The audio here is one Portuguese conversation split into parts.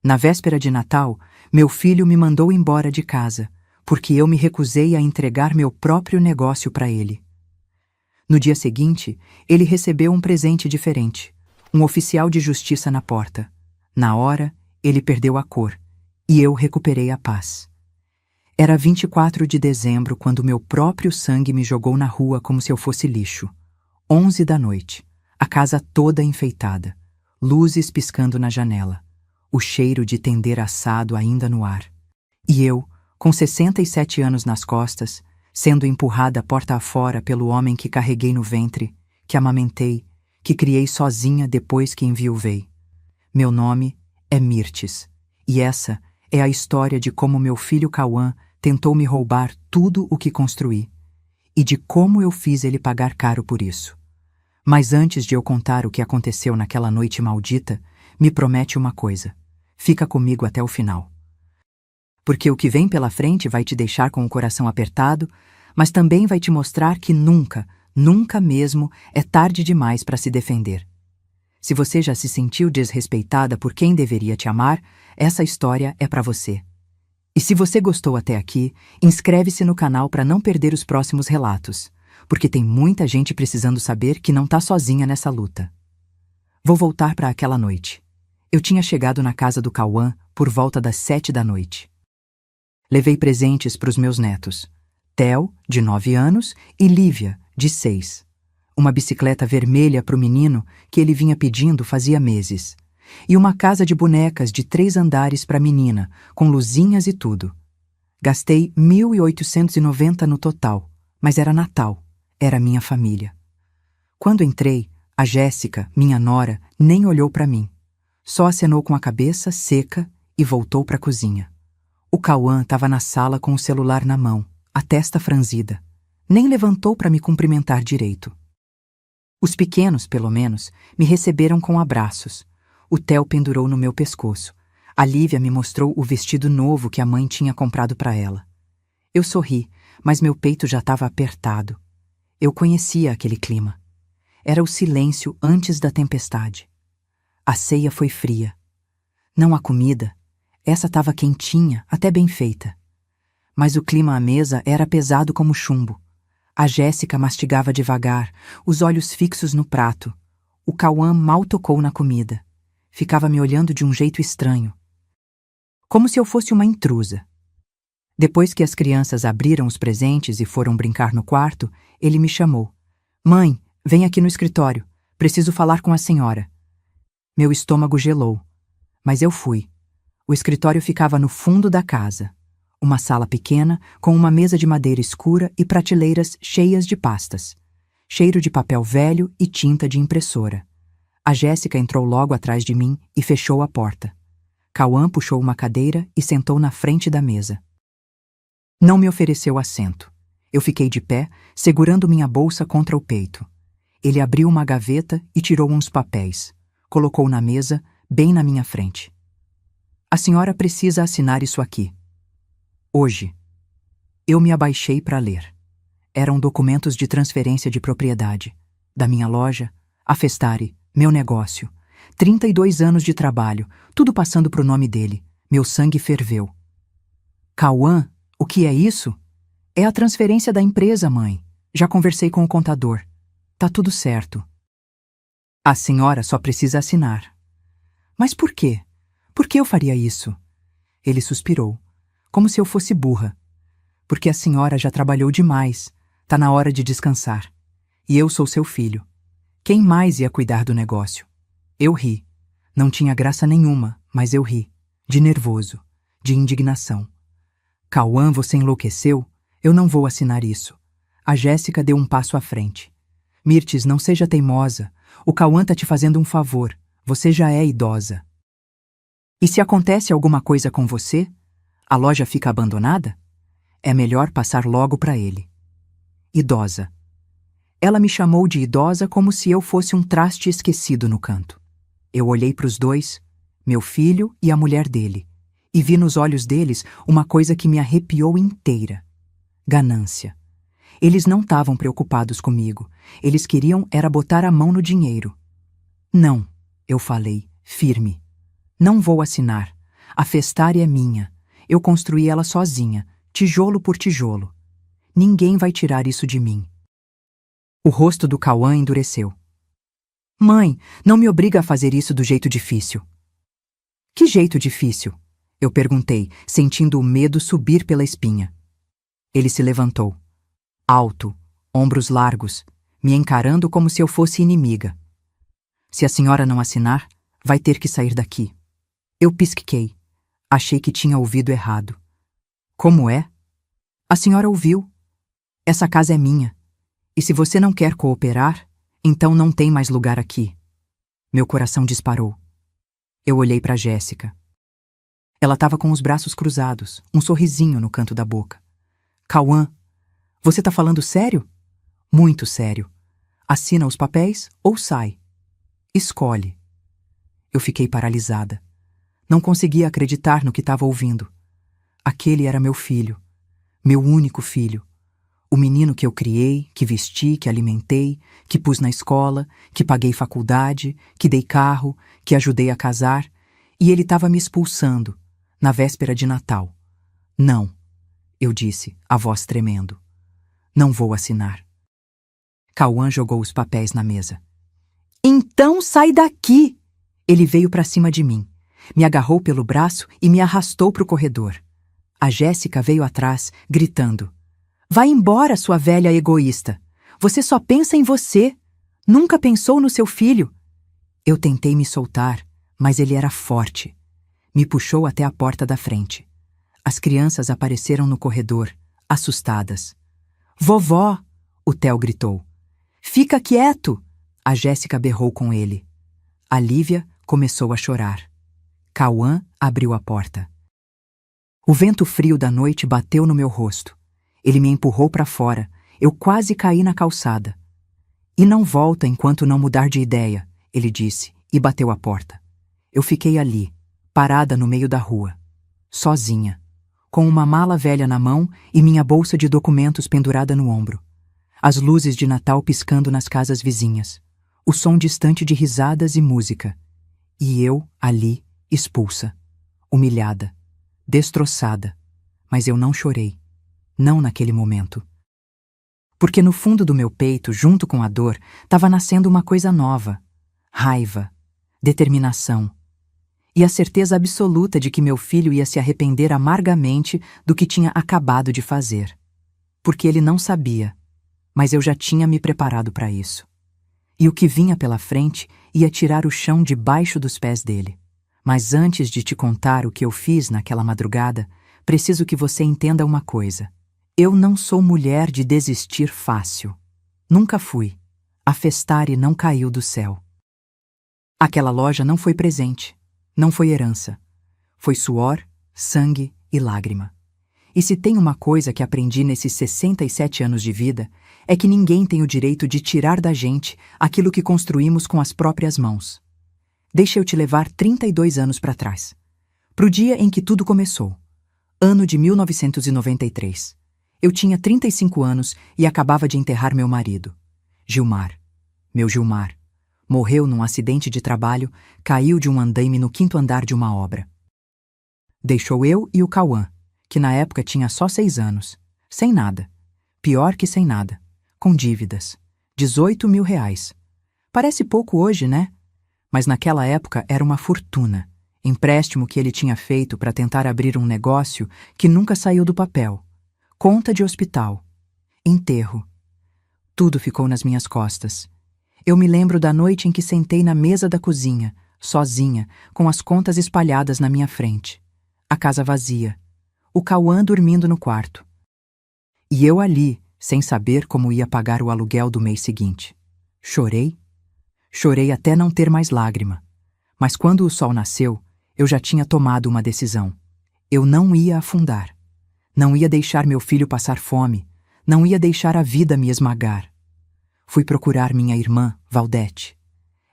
Na véspera de Natal, meu filho me mandou embora de casa, porque eu me recusei a entregar meu próprio negócio para ele. No dia seguinte, ele recebeu um presente diferente, um oficial de justiça na porta. Na hora, ele perdeu a cor, e eu recuperei a paz. Era 24 de dezembro quando meu próprio sangue me jogou na rua como se eu fosse lixo. 11 da noite, a casa toda enfeitada, luzes piscando na janela, o cheiro de tender assado ainda no ar. E eu, com 67 anos nas costas, sendo empurrada porta afora pelo homem que carreguei no ventre, que amamentei, que criei sozinha depois que enviuvei. Meu nome é Mirtes, e essa é a história de como meu filho Cauã tentou me roubar tudo o que construí, e de como eu fiz ele pagar caro por isso. Mas antes de eu contar o que aconteceu naquela noite maldita, me promete uma coisa: fica comigo até o final. Porque o que vem pela frente vai te deixar com o coração apertado, mas também vai te mostrar que nunca, nunca mesmo é tarde demais para se defender. Se você já se sentiu desrespeitada por quem deveria te amar, essa história é para você. E se você gostou até aqui, inscreve-se no canal para não perder os próximos relatos, porque tem muita gente precisando saber que não tá sozinha nessa luta. Vou voltar para aquela noite. Eu tinha chegado na casa do Cauã por volta das 7 da noite. Levei presentes para os meus netos, Theo, de 9 anos, e Lívia, de 6. Uma bicicleta vermelha para o menino que ele vinha pedindo fazia meses, e uma casa de bonecas de 3 andares para a menina, com luzinhas e tudo. Gastei 1.890 no total, mas era Natal, era minha família. Quando entrei, a Jéssica, minha nora, nem olhou para mim. Só acenou com a cabeça seca e voltou para a cozinha. O Cauã estava na sala com o celular na mão, a testa franzida. Nem levantou para me cumprimentar direito. Os pequenos, pelo menos, me receberam com abraços. O Theo pendurou no meu pescoço. A Lívia me mostrou o vestido novo que a mãe tinha comprado para ela. Eu sorri, mas meu peito já estava apertado. Eu conhecia aquele clima. Era o silêncio antes da tempestade. A ceia foi fria. Não a comida. Essa estava quentinha, até bem feita. Mas o clima à mesa era pesado como chumbo. A Jéssica mastigava devagar, os olhos fixos no prato. O Cauã mal tocou na comida. Ficava me olhando de um jeito estranho. Como se eu fosse uma intrusa. Depois que as crianças abriram os presentes e foram brincar no quarto, ele me chamou. Mãe, vem aqui no escritório. Preciso falar com a senhora. Meu estômago gelou. Mas eu fui. O escritório ficava no fundo da casa. Uma sala pequena, com uma mesa de madeira escura e prateleiras cheias de pastas. Cheiro de papel velho e tinta de impressora. A Jéssica entrou logo atrás de mim e fechou a porta. Cauã puxou uma cadeira e sentou na frente da mesa. Não me ofereceu assento. Eu fiquei de pé, segurando minha bolsa contra o peito. Ele abriu uma gaveta e tirou uns papéis. Colocou na mesa, bem na minha frente. A senhora precisa assinar isso aqui. Hoje. Eu me abaixei para ler. Eram documentos de transferência de propriedade. Da minha loja, a Festari, meu negócio. 32 anos de trabalho, tudo passando pro nome dele. Meu sangue ferveu. Cauã, o que é isso? É a transferência da empresa, mãe. Já conversei com o contador. Tá tudo certo. A senhora só precisa assinar. Mas por quê? Por que eu faria isso? Ele suspirou, como se eu fosse burra. Porque a senhora já trabalhou demais. Tá na hora de descansar. E eu sou seu filho. Quem mais ia cuidar do negócio? Eu ri. Não tinha graça nenhuma, mas eu ri. De nervoso. De indignação. Cauã, você enlouqueceu? Eu não vou assinar isso. A Jéssica deu um passo à frente. Mirtes, não seja teimosa. O Cauã tá te fazendo um favor. Você já é idosa. E se acontece alguma coisa com você? A loja fica abandonada? É melhor passar logo para ele. Idosa. Ela me chamou de idosa como se eu fosse um traste esquecido no canto. Eu olhei para os dois, meu filho e a mulher dele, e vi nos olhos deles uma coisa que me arrepiou inteira. Ganância. Eles não estavam preocupados comigo. Eles queriam era botar a mão no dinheiro. Não, eu falei, firme. Não vou assinar. A Festari é minha. Eu construí ela sozinha, tijolo por tijolo. Ninguém vai tirar isso de mim. O rosto do Cauã endureceu. Mãe, não me obriga a fazer isso do jeito difícil. Que jeito difícil? Eu perguntei, sentindo o medo subir pela espinha. Ele se levantou. Alto, ombros largos, me encarando como se eu fosse inimiga. Se a senhora não assinar, vai ter que sair daqui. Eu pisquei. Achei que tinha ouvido errado. Como é? A senhora ouviu. Essa casa é minha. E se você não quer cooperar, então não tem mais lugar aqui. Meu coração disparou. Eu olhei para Jéssica. Ela estava com os braços cruzados, um sorrisinho no canto da boca. Cauã, você tá falando sério? Muito sério. Assina os papéis ou sai. Escolhe. Eu fiquei paralisada. Não conseguia acreditar no que estava ouvindo. Aquele era meu filho. Meu único filho. O menino que eu criei, que vesti, que alimentei, que pus na escola, que paguei faculdade, que dei carro, que ajudei a casar, e ele estava me expulsando, na véspera de Natal. Não, eu disse, a voz tremendo. Não vou assinar. Cauã jogou os papéis na mesa. Então sai daqui! Ele veio para cima de mim, me agarrou pelo braço e me arrastou para o corredor. A Jéssica veio atrás, gritando. Vai embora, sua velha egoísta. Você só pensa em você. Nunca pensou no seu filho. Eu tentei me soltar, mas ele era forte. Me puxou até a porta da frente. As crianças apareceram no corredor, assustadas. Vovó! O Theo gritou. Fica quieto! A Jéssica berrou com ele. A Lívia começou a chorar. Cauã abriu a porta. O vento frio da noite bateu no meu rosto. Ele me empurrou para fora. Eu quase caí na calçada. E não volta enquanto não mudar de ideia, ele disse, e bateu a porta. Eu fiquei ali, parada no meio da rua, sozinha, com uma mala velha na mão e minha bolsa de documentos pendurada no ombro. As luzes de Natal piscando nas casas vizinhas. O som distante de risadas e música. E eu, ali, expulsa, humilhada, destroçada. Mas eu não chorei. Não naquele momento. Porque no fundo do meu peito, junto com a dor, estava nascendo uma coisa nova. Raiva, determinação. E a certeza absoluta de que meu filho ia se arrepender amargamente do que tinha acabado de fazer. Porque ele não sabia, mas eu já tinha me preparado para isso. E o que vinha pela frente ia tirar o chão debaixo dos pés dele. Mas antes de te contar o que eu fiz naquela madrugada, preciso que você entenda uma coisa. Eu não sou mulher de desistir fácil. Nunca fui. A Festari não caiu do céu. Aquela loja não foi presente, não foi herança. Foi suor, sangue e lágrima. E se tem uma coisa que aprendi nesses 67 anos de vida, é que ninguém tem o direito de tirar da gente aquilo que construímos com as próprias mãos. Deixa eu te levar 32 anos para trás. Pro dia em que tudo começou. Ano de 1993. Eu tinha 35 anos e acabava de enterrar meu marido. Gilmar. Meu Gilmar. Morreu num acidente de trabalho, caiu de um andaime no 5º andar de uma obra. Deixou eu e o Cauã, que na época tinha só 6 anos. Sem nada. Pior que sem nada. Com dívidas. 18 mil reais. Parece pouco hoje, né? Mas naquela época era uma fortuna. Empréstimo que ele tinha feito para tentar abrir um negócio que nunca saiu do papel. Conta de hospital. Enterro. Tudo ficou nas minhas costas. Eu me lembro da noite em que sentei na mesa da cozinha, sozinha, com as contas espalhadas na minha frente. A casa vazia. O Cauã dormindo no quarto. E eu ali, sem saber como ia pagar o aluguel do mês seguinte. Chorei. Chorei até não ter mais lágrima. Mas quando o sol nasceu, eu já tinha tomado uma decisão. Eu não ia afundar. Não ia deixar meu filho passar fome. Não ia deixar a vida me esmagar. Fui procurar minha irmã, Valdete.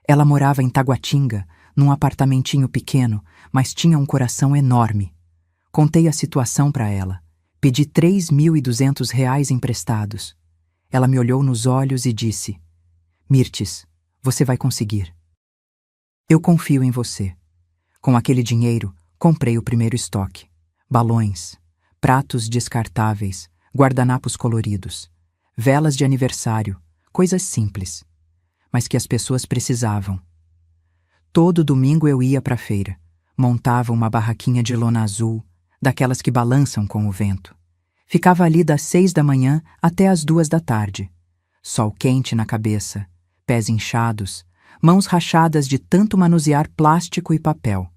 Ela morava em Taguatinga, num apartamentinho pequeno, mas tinha um coração enorme. Contei a situação para ela. Pedi 3.200 reais emprestados. Ela me olhou nos olhos e disse: Mirtes, você vai conseguir. Eu confio em você. Com aquele dinheiro, Comprei o primeiro estoque. Balões, pratos descartáveis, guardanapos coloridos, velas de aniversário, coisas simples, mas que as pessoas precisavam. Todo domingo eu ia para a feira, montava uma barraquinha de lona azul, daquelas que balançam com o vento. Ficava ali das 6 da manhã até as 2 da tarde. Sol quente na cabeça, pés inchados, mãos rachadas de tanto manusear plástico e papel.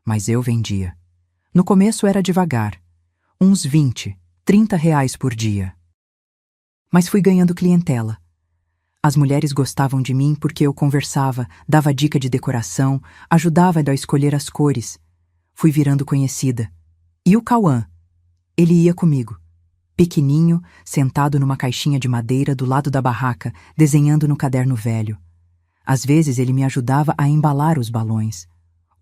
Mas eu vendia. No começo era devagar, uns 20, 30 reais por dia. Mas fui ganhando clientela. As mulheres gostavam de mim porque eu conversava, dava dica de decoração, ajudava a escolher as cores. Fui virando conhecida. E o Cauã? Ele ia comigo. Pequeninho, sentado numa caixinha de madeira do lado da barraca, desenhando no caderno velho. Às vezes ele me ajudava a embalar os balões.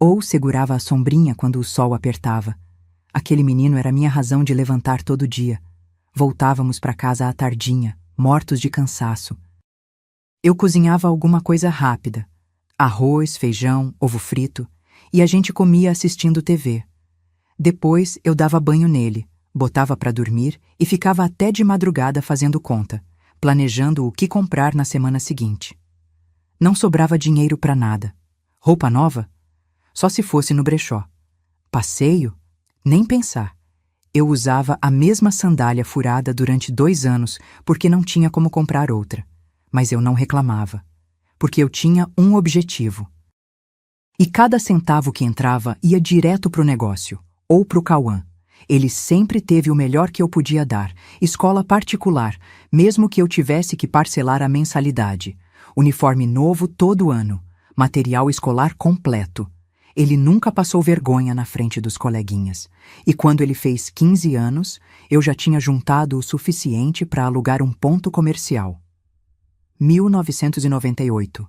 Ou segurava a sombrinha quando o sol apertava. Aquele menino era minha razão de levantar todo dia. Voltávamos para casa à tardinha, mortos de cansaço. Eu cozinhava alguma coisa rápida. Arroz, feijão, ovo frito. E a gente comia assistindo TV. Depois eu dava banho nele, botava para dormir e ficava até de madrugada fazendo conta, planejando o que comprar na semana seguinte. Não sobrava dinheiro para nada. Roupa nova? Só se fosse no brechó. Passeio? Nem pensar. Eu usava a mesma sandália furada durante 2 anos porque não tinha como comprar outra. Mas eu não reclamava, porque eu tinha um objetivo. E cada centavo que entrava ia direto pro negócio, ou pro Cauã. Ele sempre teve o melhor que eu podia dar, escola particular, mesmo que eu tivesse que parcelar a mensalidade, uniforme novo todo ano, material escolar completo. Ele nunca passou vergonha na frente dos coleguinhas. E quando ele fez 15 anos, eu já tinha juntado o suficiente para alugar um ponto comercial. 1998.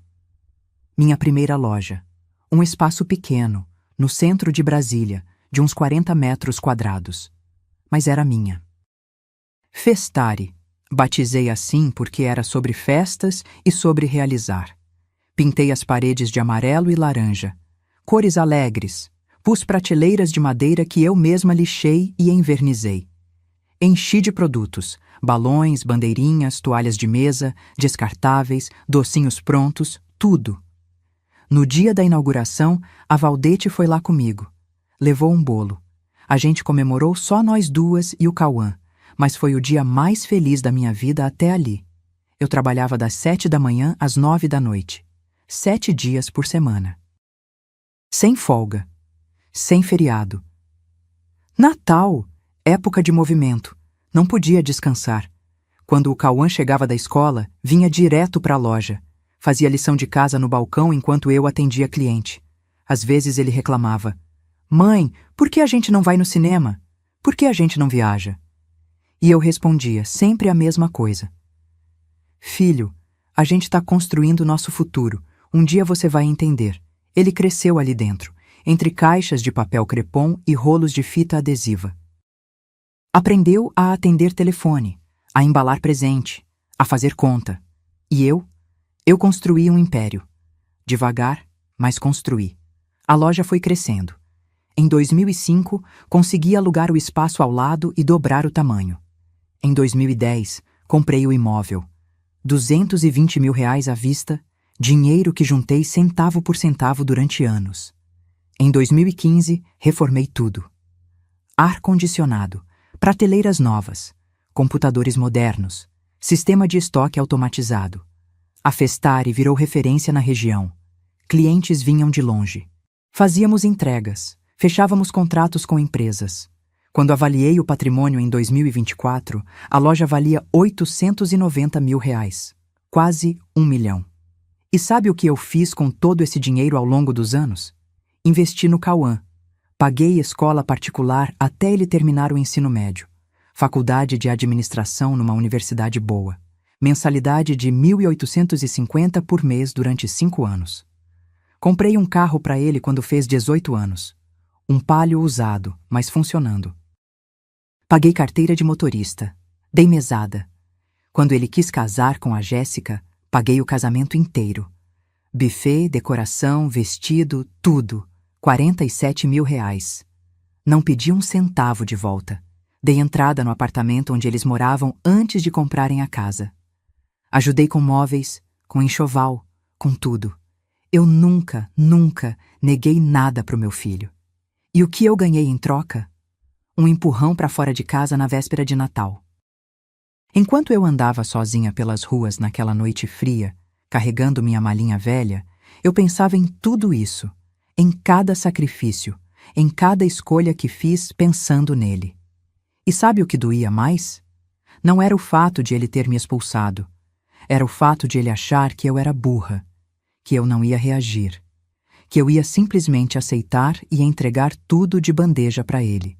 Minha primeira loja. Um espaço pequeno, no centro de Brasília, de uns 40 metros quadrados. Mas era minha. Festari. Batizei assim porque era sobre festas e sobre realizar. Pintei as paredes de amarelo e laranja. Cores alegres. Pus prateleiras de madeira que eu mesma lixei e envernizei. Enchi de produtos. Balões, bandeirinhas, toalhas de mesa, descartáveis, docinhos prontos, tudo. No dia da inauguração, a Valdete foi lá comigo. Levou um bolo. A gente comemorou só nós duas e o Cauã, mas foi o dia mais feliz da minha vida até ali. Eu trabalhava das 7 da manhã às 9 da noite. 7 dias por semana. Sem folga. Sem feriado. Natal! Época de movimento. Não podia descansar. Quando o Cauã chegava da escola, vinha direto para a loja. Fazia lição de casa no balcão enquanto eu atendia cliente. Às vezes ele reclamava. Mãe, por que a gente não vai no cinema? Por que a gente não viaja? E eu respondia sempre a mesma coisa. Filho, a gente está construindo nosso futuro. Um dia você vai entender. Ele cresceu ali dentro, entre caixas de papel crepom e rolos de fita adesiva. Aprendeu a atender telefone, a embalar presente, a fazer conta. E eu? Eu construí um império. Devagar, mas construí. A loja foi crescendo. Em 2005, consegui alugar o espaço ao lado e dobrar o tamanho. Em 2010, comprei o imóvel. 220 mil reais à vista, dinheiro que juntei centavo por centavo durante anos. Em 2015, reformei tudo. Ar-condicionado, prateleiras novas, computadores modernos, sistema de estoque automatizado. A Festari virou referência na região. Clientes vinham de longe. Fazíamos entregas, fechávamos contratos com empresas. Quando avaliei o patrimônio em 2024, a loja valia 890 mil reais, quase 1 milhão. E sabe o que eu fiz com todo esse dinheiro ao longo dos anos? Investi no Cauã. Paguei escola particular até ele terminar o ensino médio. Faculdade de administração numa universidade boa. Mensalidade de 1.850 por mês durante 5 anos. Comprei um carro para ele quando fez 18 anos. Um Palio usado, mas funcionando. Paguei carteira de motorista. Dei mesada. Quando ele quis casar com a Jéssica, paguei o casamento inteiro. Buffet, decoração, vestido, tudo. 47 mil reais. Não pedi um centavo de volta. Dei entrada no apartamento onde eles moravam antes de comprarem a casa. Ajudei com móveis, com enxoval, com tudo. Eu nunca neguei nada pro meu filho. E o que eu ganhei em troca? Um empurrão para fora de casa na véspera de Natal. Enquanto eu andava sozinha pelas ruas naquela noite fria, carregando minha malinha velha, eu pensava em tudo isso, em cada sacrifício, em cada escolha que fiz pensando nele. E sabe o que doía mais? Não era o fato de ele ter me expulsado. Era o fato de ele achar que eu era burra, que eu não ia reagir, que eu ia simplesmente aceitar e entregar tudo de bandeja para ele.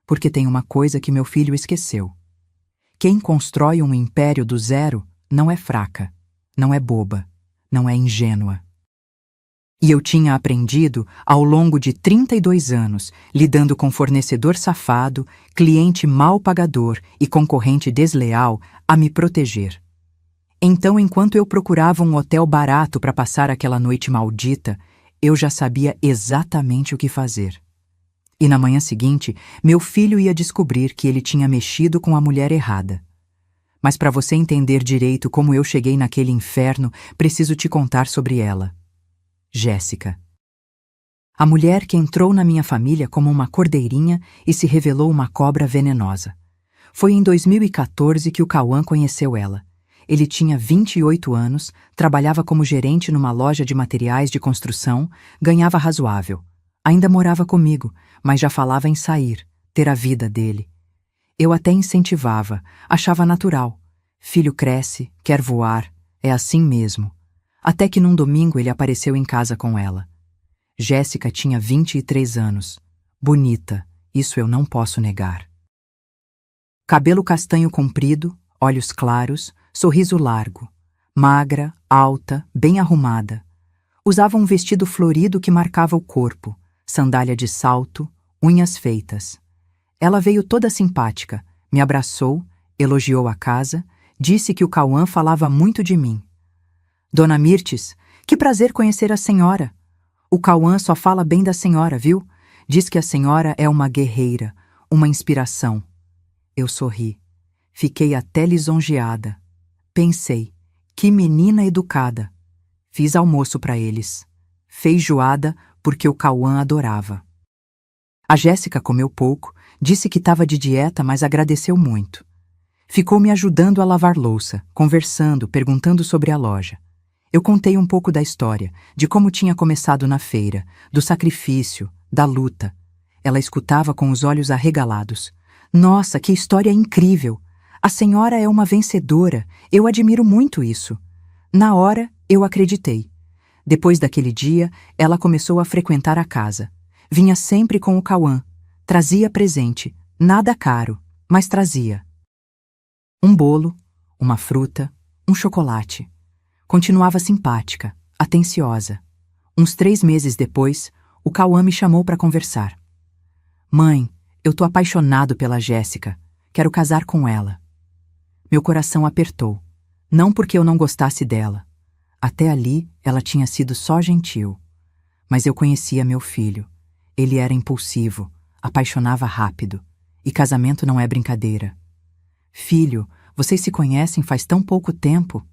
Porque tem uma coisa que meu filho esqueceu. Quem constrói um império do zero não é fraca, não é boba, não é ingênua. E eu tinha aprendido, ao longo de 32 anos, lidando com fornecedor safado, cliente mal pagador e concorrente desleal, a me proteger. Então, enquanto eu procurava um hotel barato para passar aquela noite maldita, eu já sabia exatamente o que fazer. E na manhã seguinte, meu filho ia descobrir que ele tinha mexido com a mulher errada. Mas para você entender direito como eu cheguei naquele inferno, preciso te contar sobre ela. Jéssica. A mulher que entrou na minha família como uma cordeirinha e se revelou uma cobra venenosa. Foi em 2014 que o Cauã conheceu ela. Ele tinha 28 anos, trabalhava como gerente numa loja de materiais de construção, ganhava razoável. Ainda morava comigo, mas já falava em sair, ter a vida dele. Eu até incentivava, achava natural. Filho cresce, quer voar, é assim mesmo. Até que num domingo ele apareceu em casa com ela. Jéssica tinha 23 anos. Bonita, isso eu não posso negar. Cabelo castanho comprido, olhos claros, sorriso largo. Magra, alta, bem arrumada. Usava um vestido florido que marcava o corpo, sandália de salto, unhas feitas. Ela veio toda simpática, me abraçou, elogiou a casa, disse que o Cauã falava muito de mim. Dona Mirtes, que prazer conhecer a senhora. O Cauã só fala bem da senhora, viu? Diz que a senhora é uma guerreira, uma inspiração. Eu sorri. Fiquei até lisonjeada. Pensei, que menina educada. Fiz almoço para eles. Feijoada, porque o Cauã adorava. A Jéssica comeu pouco, disse que estava de dieta, mas agradeceu muito. Ficou me ajudando a lavar louça, conversando, perguntando sobre a loja. Eu contei um pouco da história, de como tinha começado na feira, do sacrifício, da luta. Ela escutava com os olhos arregalados. Nossa, que história incrível! A senhora é uma vencedora, eu admiro muito isso. Na hora, eu acreditei. Depois daquele dia, ela começou a frequentar a casa. Vinha sempre com o Cauã. Trazia presente, nada caro, mas trazia. Um bolo, uma fruta, um chocolate. Continuava simpática, atenciosa. Uns 3 meses depois, o Cauã me chamou para conversar. Mãe, eu tô apaixonado pela Jéssica. Quero casar com ela. Meu coração apertou. Não porque eu não gostasse dela. Até ali, ela tinha sido só gentil. Mas eu conhecia meu filho. Ele era impulsivo, apaixonava rápido. E casamento não é brincadeira. Filho, vocês se conhecem faz tão pouco tempo.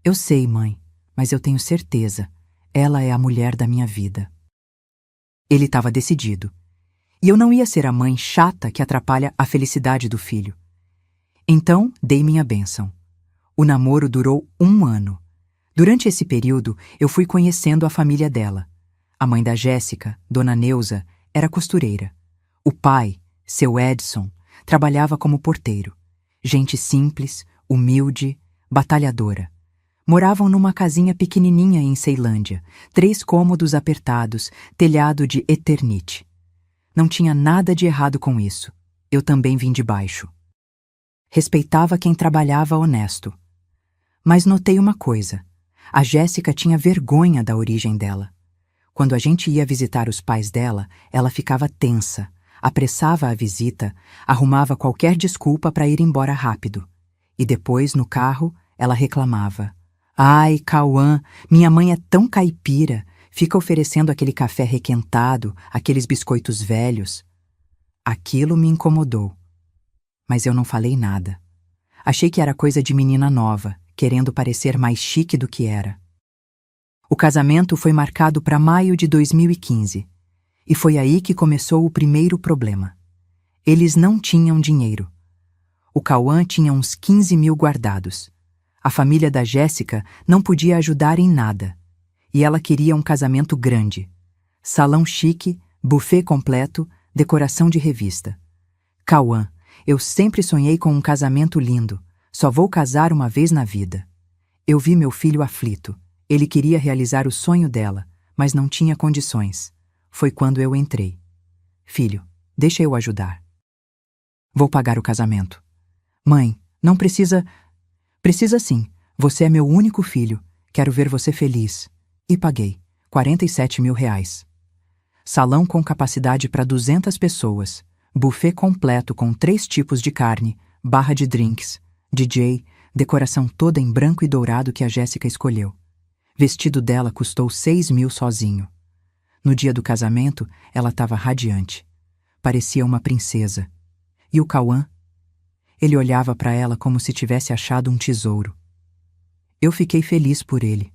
Eu sei, mãe, mas eu tenho certeza. Ela é a mulher da minha vida. Ele estava decidido. E eu não ia ser a mãe chata que atrapalha a felicidade do filho. Então, dei minha bênção. O namoro durou 1 ano. Durante esse período, eu fui conhecendo a família dela. A mãe da Jéssica, Dona Neuza, era costureira. O pai, seu Edson, trabalhava como porteiro. Gente simples, humilde, batalhadora. Moravam numa casinha pequenininha em Ceilândia, 3 cômodos apertados, telhado de eternite. Não tinha nada de errado com isso. Eu também vim de baixo. Respeitava quem trabalhava honesto. Mas notei uma coisa. A Jéssica tinha vergonha da origem dela. Quando a gente ia visitar os pais dela, ela ficava tensa, apressava a visita, arrumava qualquer desculpa para ir embora rápido. E depois, no carro, ela reclamava. Ai, Cauã, minha mãe é tão caipira, fica oferecendo aquele café requentado, aqueles biscoitos velhos. Aquilo me incomodou. Mas eu não falei nada. Achei que era coisa de menina nova, querendo parecer mais chique do que era. O casamento foi marcado para maio de 2015. E foi aí que começou o primeiro problema. Eles não tinham dinheiro. O Cauã tinha uns 15 mil guardados. A família da Jéssica não podia ajudar em nada. E ela queria um casamento grande. Salão chique, buffet completo, decoração de revista. Cauã, eu sempre sonhei com um casamento lindo. Só vou casar uma vez na vida. Eu vi meu filho aflito. Ele queria realizar o sonho dela, mas não tinha condições. Foi quando eu entrei. Filho, deixa eu ajudar. Vou pagar o casamento. Mãe, não precisa... Precisa sim. Você é meu único filho. Quero ver você feliz. E paguei. R$ 47.000. Salão com capacidade para 200 pessoas. Buffet completo com 3 tipos de carne, barra de drinks, DJ, decoração toda em branco e dourado que a Jéssica escolheu. Vestido dela custou 6 mil sozinho. No dia do casamento, ela estava radiante. Parecia uma princesa. E o Cauã? Ele olhava para ela como se tivesse achado um tesouro. Eu fiquei feliz por ele.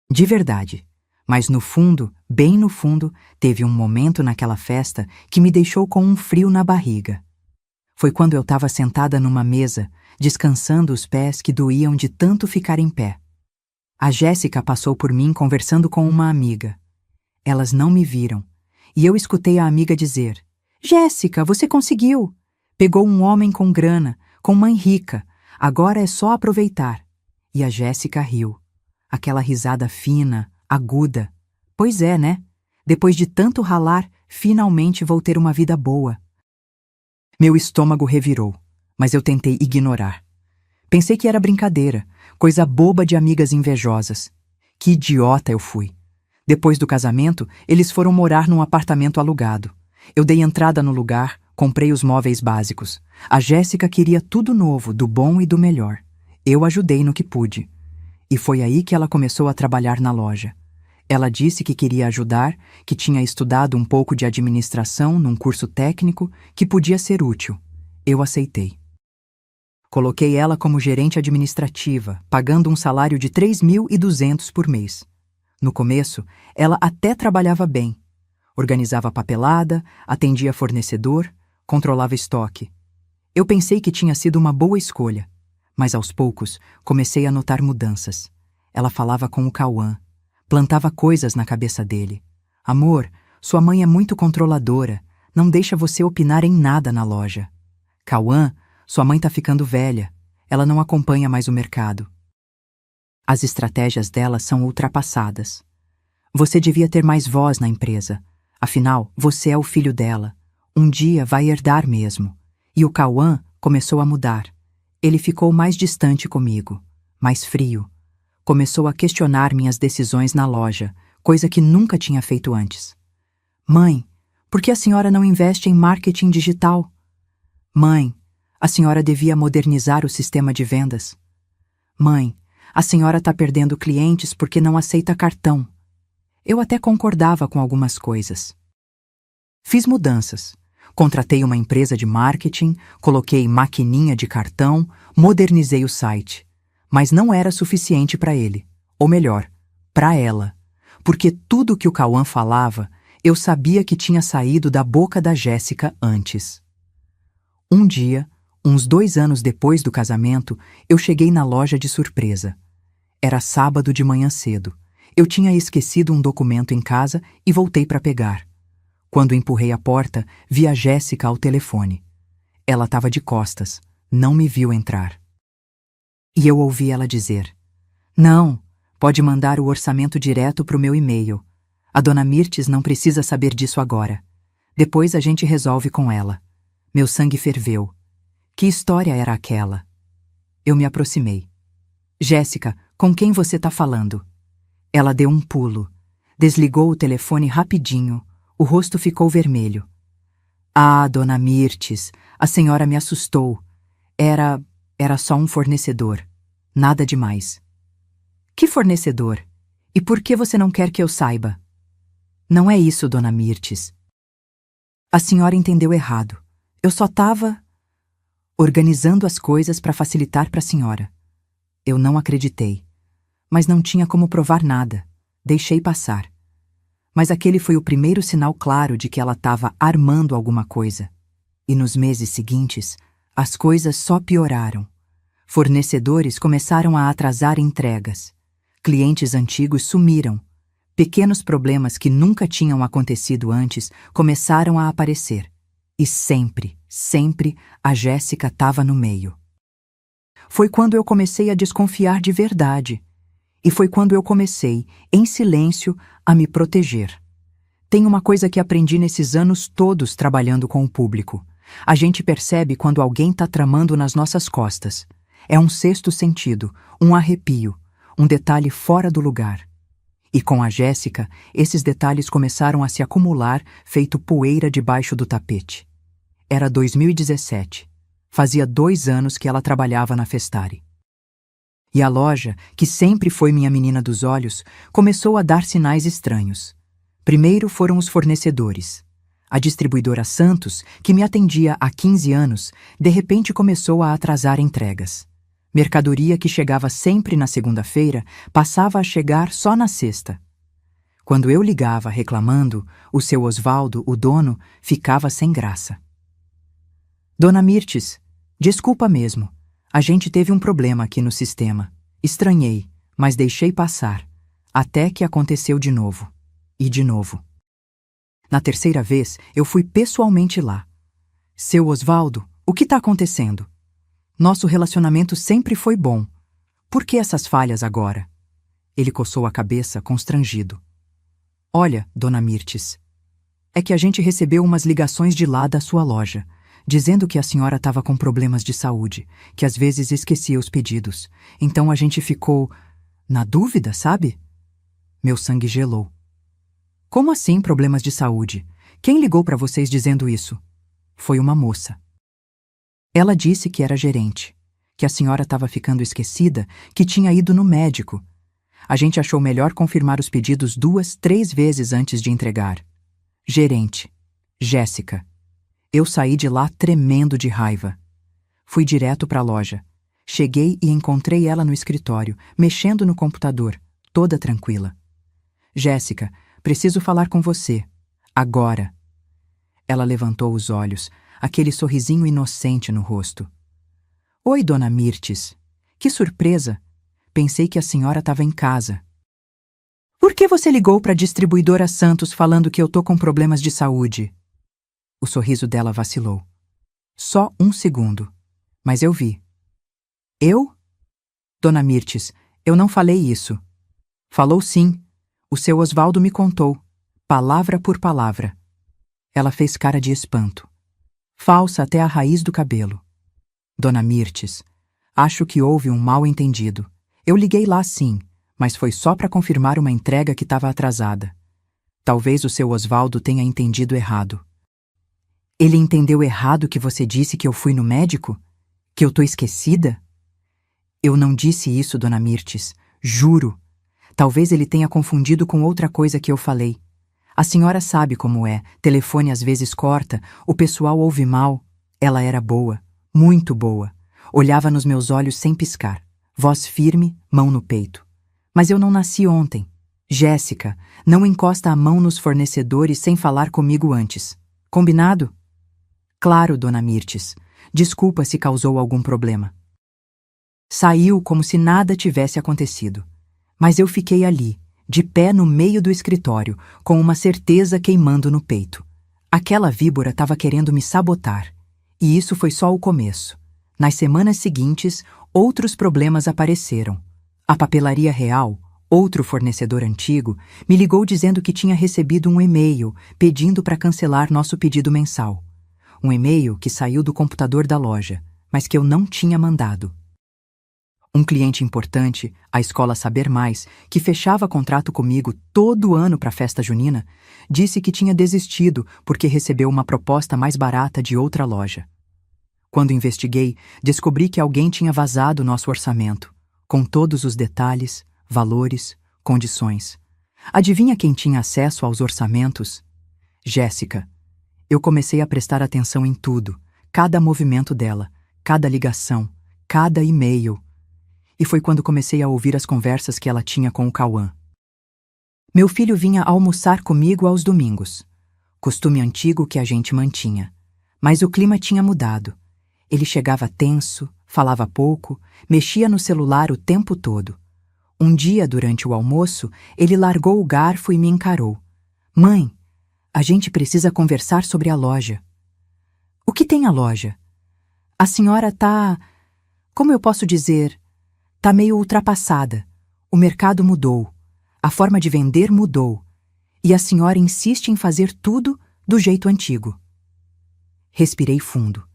De verdade. Mas no fundo, bem no fundo, teve um momento naquela festa que me deixou com um frio na barriga. Foi quando eu estava sentada numa mesa, descansando os pés que doíam de tanto ficar em pé. A Jéssica passou por mim conversando com uma amiga. Elas não me viram, e eu escutei a amiga dizer: Jéssica, você conseguiu! Pegou um homem com grana, com mãe rica, agora é só aproveitar. E a Jéssica riu. Aquela risada fina, aguda. Pois é, né? Depois de tanto ralar, finalmente vou ter uma vida boa. Meu estômago revirou, mas eu tentei ignorar. Pensei que era brincadeira, coisa boba de amigas invejosas. Que idiota eu fui. Depois do casamento, eles foram morar num apartamento alugado. Eu dei entrada no lugar, comprei os móveis básicos. A Jéssica queria tudo novo, do bom e do melhor. Eu ajudei no que pude. E foi aí que ela começou a trabalhar na loja. Ela disse que queria ajudar, que tinha estudado um pouco de administração num curso técnico, que podia ser útil. Eu aceitei. Coloquei ela como gerente administrativa, pagando um salário de 3.200 por mês. No começo, ela até trabalhava bem. Organizava papelada, atendia fornecedor, controlava estoque. Eu pensei que tinha sido uma boa escolha, mas aos poucos comecei a notar mudanças. Ela falava com o Cauã, plantava coisas na cabeça dele. Amor, sua mãe é muito controladora, não deixa você opinar em nada na loja. Cauã, sua mãe tá ficando velha, ela não acompanha mais o mercado. As estratégias dela são ultrapassadas. Você devia ter mais voz na empresa. Afinal, você é o filho dela. Um dia vai herdar mesmo. E o Cauã começou a mudar. Ele ficou mais distante comigo, mais frio. Começou a questionar minhas decisões na loja, coisa que nunca tinha feito antes. Mãe, por que a senhora não investe em marketing digital? Mãe, a senhora devia modernizar o sistema de vendas. Mãe, a senhora está perdendo clientes porque não aceita cartão. Eu até concordava com algumas coisas. Fiz mudanças. Contratei uma empresa de marketing, coloquei maquininha de cartão, modernizei o site. Mas não era suficiente para ele. Ou melhor, para ela. Porque tudo que o Cauã falava, eu sabia que tinha saído da boca da Jéssica antes. Um dia, uns 2 anos depois do casamento, eu cheguei na loja de surpresa. Era sábado de manhã cedo. Eu tinha esquecido um documento em casa e voltei para pegar. Quando empurrei a porta, vi a Jéssica ao telefone. Ela estava de costas, não me viu entrar. E eu ouvi ela dizer: Não, pode mandar o orçamento direto para o meu e-mail. A dona Mirtes não precisa saber disso agora. Depois a gente resolve com ela. Meu sangue ferveu. Que história era aquela? Eu me aproximei. Jéssica, com quem você está falando? Ela deu um pulo. Desligou o telefone rapidinho. O rosto ficou vermelho. Ah, dona Mirtes, a senhora me assustou. Era só um fornecedor. Nada demais. Que fornecedor? E por que você não quer que eu saiba? Não é isso, dona Mirtes. A senhora entendeu errado. Eu só estava organizando as coisas para facilitar para a senhora. Eu não acreditei. Mas não tinha como provar nada. Deixei passar. Mas aquele foi o primeiro sinal claro de que ela estava armando alguma coisa. E nos meses seguintes, as coisas só pioraram. Fornecedores começaram a atrasar entregas. Clientes antigos sumiram. Pequenos problemas que nunca tinham acontecido antes começaram a aparecer. E sempre, sempre, a Jéssica estava no meio. Foi quando eu comecei a desconfiar de verdade. E foi quando eu comecei, em silêncio, a me proteger. Tem uma coisa que aprendi nesses anos todos trabalhando com o público. A gente percebe quando alguém está tramando nas nossas costas. É um sexto sentido, um arrepio, um detalhe fora do lugar. E com a Jéssica, esses detalhes começaram a se acumular, feito poeira debaixo do tapete. Era 2017. Fazia 2 anos que ela trabalhava na Festari. E a loja, que sempre foi minha menina dos olhos, começou a dar sinais estranhos. Primeiro foram os fornecedores. A distribuidora Santos, que me atendia há 15 anos, de repente começou a atrasar entregas. Mercadoria que chegava sempre na segunda-feira passava a chegar só na sexta. Quando eu ligava reclamando, o seu Osvaldo, o dono, ficava sem graça. Dona Mirtes, desculpa mesmo. A gente teve um problema aqui no sistema. Estranhei, mas deixei passar. Até que aconteceu de novo. E de novo. Na terceira vez, eu fui pessoalmente lá. Seu Osvaldo, o que está acontecendo? Nosso relacionamento sempre foi bom. Por que essas falhas agora? Ele coçou a cabeça, constrangido. Olha, Dona Mirtes, é que a gente recebeu umas ligações de lá da sua loja, dizendo que a senhora estava com problemas de saúde, que às vezes esquecia os pedidos. Então a gente ficou na dúvida, sabe? Meu sangue gelou. Como assim problemas de saúde? Quem ligou para vocês dizendo isso? Foi uma moça. Ela disse que era gerente, que a senhora estava ficando esquecida, que tinha ido no médico. A gente achou melhor confirmar os pedidos 2, 3 vezes antes de entregar. Gerente. Jéssica. Eu saí de lá tremendo de raiva. Fui direto para a loja. Cheguei e encontrei ela no escritório, mexendo no computador, toda tranquila. Jéssica, preciso falar com você. Agora. Ela levantou os olhos, aquele sorrisinho inocente no rosto. Oi, Dona Mirtes. Que surpresa. Pensei que a senhora estava em casa. Por que você ligou para a distribuidora Santos falando que eu tô com problemas de saúde? O sorriso dela vacilou. Só 1 segundo. Mas eu vi. Eu? Dona Mirtes, eu não falei isso. Falou sim. O seu Osvaldo me contou. Palavra por palavra. Ela fez cara de espanto. Falsa até a raiz do cabelo. Dona Mirtes, acho que houve um mal-entendido. Eu liguei lá sim, mas foi só para confirmar uma entrega que estava atrasada. Talvez o seu Osvaldo tenha entendido errado. Ele entendeu errado que você disse que eu fui no médico? Que eu tô esquecida? Eu não disse isso, Dona Mirtes. Juro. Talvez ele tenha confundido com outra coisa que eu falei. A senhora sabe como é. Telefone às vezes corta, o pessoal ouve mal. Ela era boa, muito boa. Olhava nos meus olhos sem piscar. Voz firme, mão no peito. Mas eu não nasci ontem. Jéssica, não encosta a mão nos fornecedores sem falar comigo antes. Combinado? Claro, Dona Mirtes. Desculpa se causou algum problema. Saiu como se nada tivesse acontecido. Mas eu fiquei ali, de pé no meio do escritório, com uma certeza queimando no peito. Aquela víbora estava querendo me sabotar. E isso foi só o começo. Nas semanas seguintes, outros problemas apareceram. A Papelaria Real, outro fornecedor antigo, me ligou dizendo que tinha recebido um e-mail pedindo para cancelar nosso pedido mensal. Um e-mail que saiu do computador da loja, mas que eu não tinha mandado. Um cliente importante, a Escola Saber Mais, que fechava contrato comigo todo ano para a festa junina, disse que tinha desistido porque recebeu uma proposta mais barata de outra loja. Quando investiguei, descobri que alguém tinha vazado nosso orçamento, com todos os detalhes, valores, condições. Adivinha quem tinha acesso aos orçamentos? Jéssica. Eu comecei a prestar atenção em tudo, cada movimento dela, cada ligação, cada e-mail. E foi quando comecei a ouvir as conversas que ela tinha com o Cauã. Meu filho vinha almoçar comigo aos domingos. Costume antigo que a gente mantinha. Mas o clima tinha mudado. Ele chegava tenso, falava pouco, mexia no celular o tempo todo. Um dia, durante o almoço, ele largou o garfo e me encarou. Mãe, a gente precisa conversar sobre a loja. O que tem a loja? A senhora tá... Como eu posso dizer? Tá meio ultrapassada. O mercado mudou. A forma de vender mudou. E a senhora insiste em fazer tudo do jeito antigo. Respirei fundo.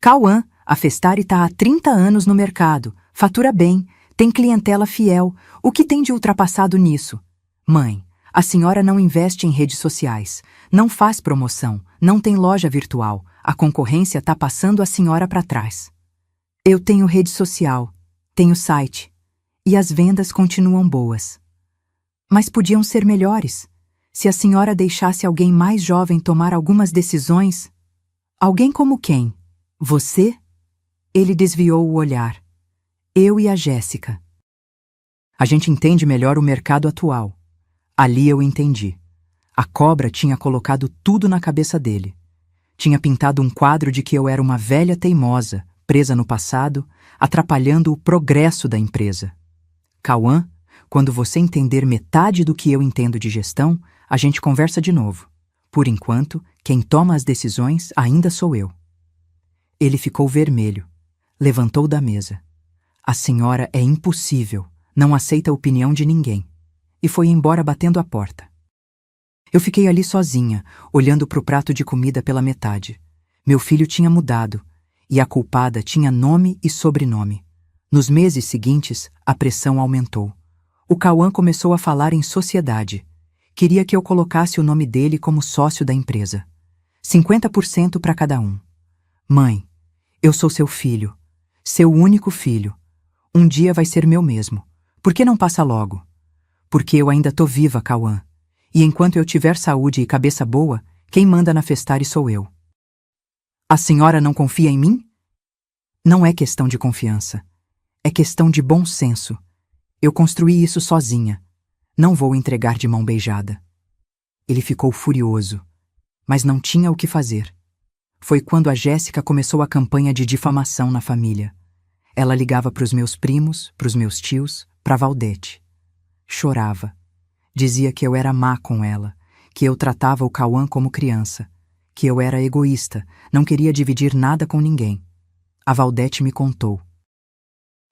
Cauã, a Festari tá há 30 anos no mercado, fatura bem, tem clientela fiel. O que tem de ultrapassado nisso? Mãe, a senhora não investe em redes sociais, não faz promoção, não tem loja virtual. A concorrência tá passando a senhora para trás. Eu tenho rede social, tenho site, e as vendas continuam boas. Mas podiam ser melhores. Se a senhora deixasse alguém mais jovem tomar algumas decisões... Alguém como quem? Você? Ele desviou o olhar. Eu e a Jéssica. A gente entende melhor o mercado atual. Ali eu entendi. A cobra tinha colocado tudo na cabeça dele. Tinha pintado um quadro de que eu era uma velha teimosa, presa no passado, atrapalhando o progresso da empresa. Cauã, quando você entender metade do que eu entendo de gestão, a gente conversa de novo. Por enquanto, quem toma as decisões ainda sou eu. Ele ficou vermelho. Levantou da mesa. A senhora é impossível, não aceita a opinião de ninguém. E foi embora batendo a porta. Eu fiquei ali sozinha, olhando para o prato de comida pela metade. Meu filho tinha mudado, e a culpada tinha nome e sobrenome. Nos meses seguintes, a pressão aumentou. O Cauã começou a falar em sociedade. Queria que eu colocasse o nome dele como sócio da empresa. 50% para cada um. Mãe, eu sou seu filho. Seu único filho. Um dia vai ser meu mesmo. Por que não passa logo? Porque eu ainda tô viva, Cauã. E enquanto eu tiver saúde e cabeça boa, quem manda na Festari sou eu. A senhora não confia em mim? Não é questão de confiança. É questão de bom senso. Eu construí isso sozinha. Não vou entregar de mão beijada. Ele ficou furioso, mas não tinha o que fazer. Foi quando a Jéssica começou a campanha de difamação na família. Ela ligava para os meus primos, para os meus tios, para Valdete. Chorava. Dizia que eu era má com ela, que eu tratava o Cauã como criança, que eu era egoísta, não queria dividir nada com ninguém. A Valdete me contou.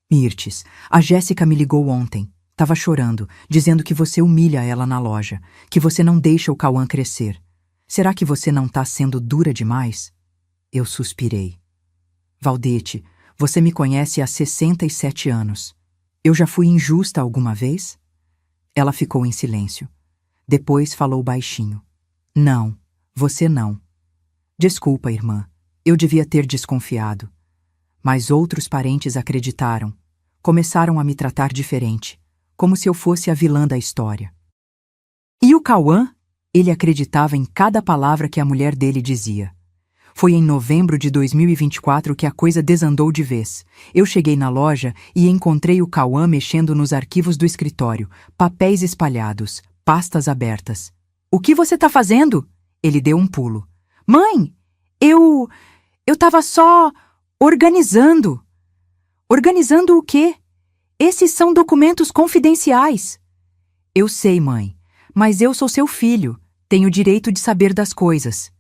Mirtes, a Jéssica me ligou ontem. Tava chorando, dizendo que você humilha ela na loja, que você não deixa o Cauã crescer. Será que você não tá sendo dura demais? Eu suspirei. Valdete, você me conhece há 67 anos. Eu já fui injusta alguma vez? Ela ficou em silêncio. Depois falou baixinho. Não, você não. Desculpa, irmã. Eu devia ter desconfiado. Mas outros parentes acreditaram. Começaram a me tratar diferente, como se eu fosse a vilã da história. E o Cauã? Ele acreditava em cada palavra que a mulher dele dizia. Foi em novembro de 2024 que a coisa desandou de vez. Eu cheguei na loja e encontrei o Cauã mexendo nos arquivos do escritório, papéis espalhados, pastas abertas. O que você tá fazendo? Ele deu um pulo. Mãe, eu tava só organizando. Organizando o quê? Esses são documentos confidenciais. Eu sei, mãe, mas eu sou seu filho. Tenho o direito de saber das coisas.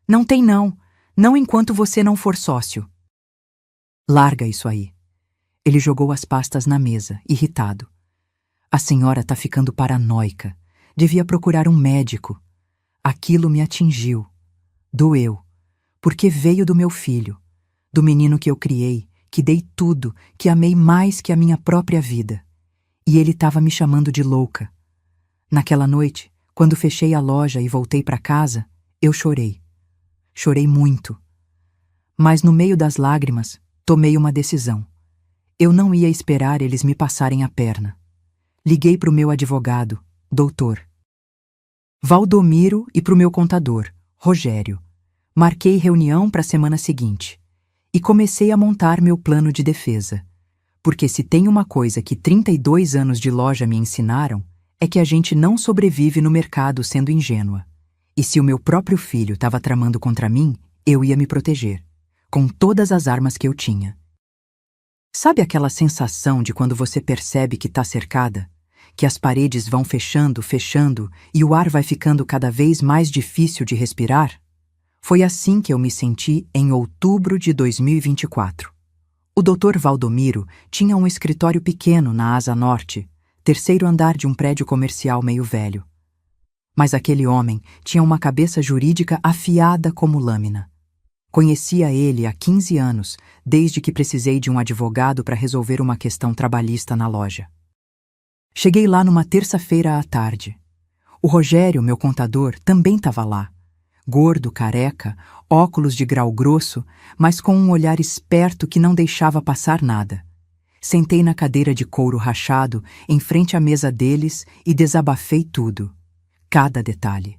Não tem não. Não enquanto você não for sócio. Larga isso aí. Ele jogou as pastas na mesa, irritado. A senhora tá ficando paranoica. Devia procurar um médico. Aquilo me atingiu. Doeu. Porque veio do meu filho. Do menino que eu criei, que dei tudo, que amei mais que a minha própria vida. E ele tava me chamando de louca. Naquela noite, quando fechei a loja e voltei para casa, eu chorei. Chorei muito. Mas no meio das lágrimas, tomei uma decisão. Eu não ia esperar eles me passarem a perna. Liguei para o meu advogado, doutor Valdomiro, e para o meu contador, Rogério. Marquei reunião para a semana seguinte e comecei a montar meu plano de defesa. Porque se tem uma coisa que 32 anos de loja me ensinaram, é que a gente não sobrevive no mercado sendo ingênua. E se o meu próprio filho estava tramando contra mim, eu ia me proteger, com todas as armas que eu tinha. Sabe aquela sensação de quando você percebe que está cercada? Que as paredes vão fechando, fechando e o ar vai ficando cada vez mais difícil de respirar? Foi assim que eu me senti em outubro de 2024. O Dr. Valdomiro tinha um escritório pequeno na Asa Norte, terceiro andar de um prédio comercial meio velho. Mas aquele homem tinha uma cabeça jurídica afiada como lâmina. Conhecia ele há 15 anos, desde que precisei de um advogado para resolver uma questão trabalhista na loja. Cheguei lá numa terça-feira à tarde. O Rogério, meu contador, também estava lá. Gordo, careca, óculos de grau grosso, mas com um olhar esperto que não deixava passar nada. Sentei na cadeira de couro rachado, em frente à mesa deles, e desabafei tudo. Cada detalhe.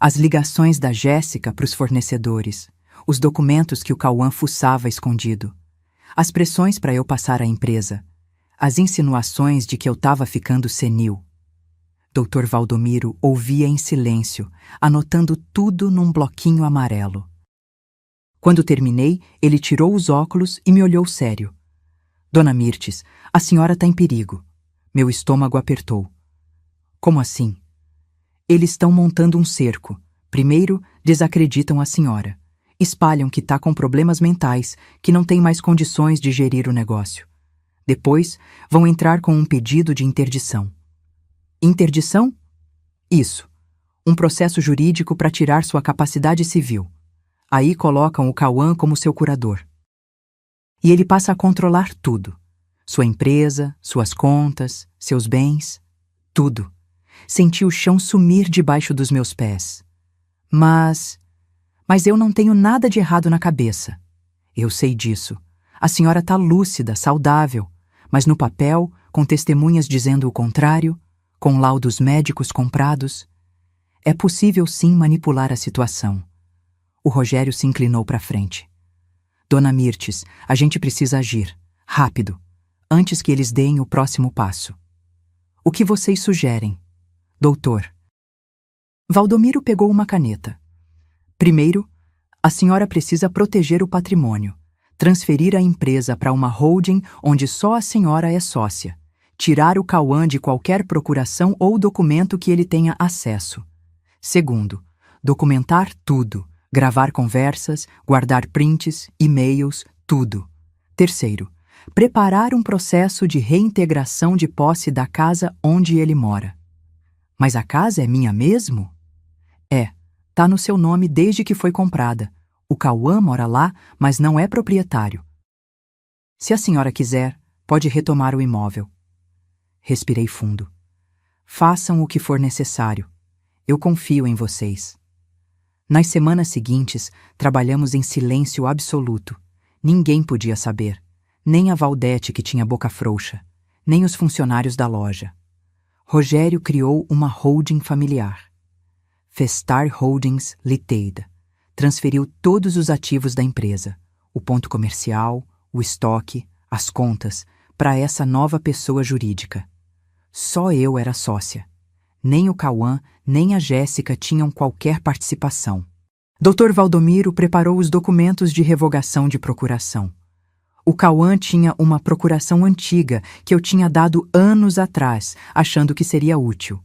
As ligações da Jéssica para os fornecedores, os documentos que o Cauã fuçava escondido, as pressões para eu passar a empresa, as insinuações de que eu estava ficando senil. Dr. Valdomiro ouvia em silêncio, anotando tudo num bloquinho amarelo. Quando terminei, ele tirou os óculos e me olhou sério. Dona Mirtes, a senhora está em perigo. Meu estômago apertou. Como assim? Eles estão montando um cerco. Primeiro, desacreditam a senhora. Espalham que está com problemas mentais, que não tem mais condições de gerir o negócio. Depois, vão entrar com um pedido de interdição. Interdição? Isso. Um processo jurídico para tirar sua capacidade civil. Aí colocam o Cauã como seu curador. E ele passa a controlar tudo. Sua empresa, suas contas, seus bens, tudo. Senti o chão sumir debaixo dos meus pés. Mas eu não tenho nada de errado na cabeça. Eu sei disso. A senhora está lúcida, saudável, mas no papel, com testemunhas dizendo o contrário, com laudos médicos comprados, é possível sim manipular a situação. O Rogério se inclinou para frente. Dona Mirtes, a gente precisa agir, rápido, antes que eles deem o próximo passo. O que vocês sugerem? Doutor. Valdomiro pegou uma caneta. Primeiro, a senhora precisa proteger o patrimônio, transferir a empresa para uma holding onde só a senhora é sócia, tirar o Cauã de qualquer procuração ou documento que ele tenha acesso. Segundo, documentar tudo, gravar conversas, guardar prints, e-mails, tudo. Terceiro, preparar um processo de reintegração de posse da casa onde ele mora. Mas a casa é minha mesmo? É, tá no seu nome desde que foi comprada. O Cauã mora lá, mas não é proprietário. Se a senhora quiser, pode retomar o imóvel. Respirei fundo. Façam o que for necessário. Eu confio em vocês. Nas semanas seguintes, trabalhamos em silêncio absoluto. Ninguém podia saber. Nem a Valdete, que tinha boca frouxa. Nem os funcionários da loja. Rogério criou uma holding familiar. Festar Holdings Ltd. Transferiu todos os ativos da empresa, o ponto comercial, o estoque, as contas, para essa nova pessoa jurídica. Só eu era sócia. Nem o Cauã, nem a Jéssica tinham qualquer participação. Dr. Valdomiro preparou os documentos de revogação de procuração. O Cauã tinha uma procuração antiga que eu tinha dado anos atrás, achando que seria útil.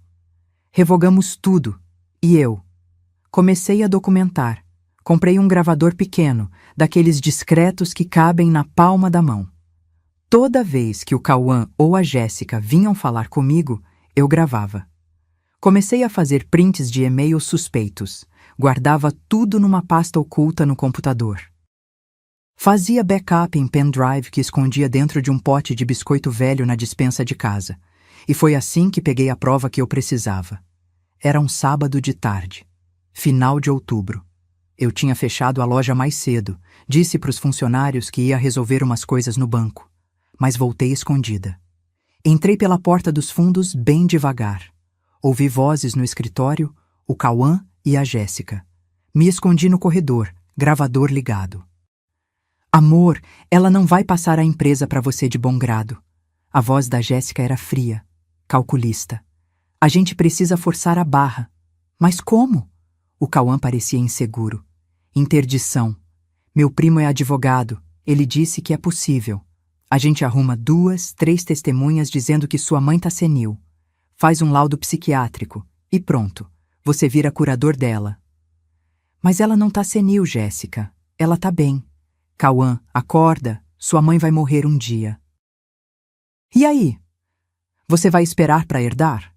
Revogamos tudo, e eu comecei a documentar. Comprei um gravador pequeno, daqueles discretos que cabem na palma da mão. Toda vez que o Cauã ou a Jéssica vinham falar comigo, eu gravava. Comecei a fazer prints de e-mails suspeitos. Guardava tudo numa pasta oculta no computador. Fazia backup em pendrive que escondia dentro de um pote de biscoito velho na despensa de casa. E foi assim que peguei a prova que eu precisava. Era um sábado de tarde, final de outubro. Eu tinha fechado a loja mais cedo, disse para os funcionários que ia resolver umas coisas no banco, mas voltei escondida. Entrei pela porta dos fundos bem devagar. Ouvi vozes no escritório, o Cauã e a Jéssica. Me escondi no corredor, gravador ligado. Amor, ela não vai passar a empresa para você de bom grado. A voz da Jéssica era fria, calculista. A gente precisa forçar a barra. Mas como? O Cauã parecia inseguro. Interdição. Meu primo é advogado. Ele disse que é possível. A gente arruma 2, 3 testemunhas dizendo que sua mãe tá senil. Faz um laudo psiquiátrico. E pronto. Você vira curador dela. Mas ela não tá senil, Jéssica. Ela tá bem. Cauã, acorda. Sua mãe vai morrer um dia. E aí? Você vai esperar para herdar?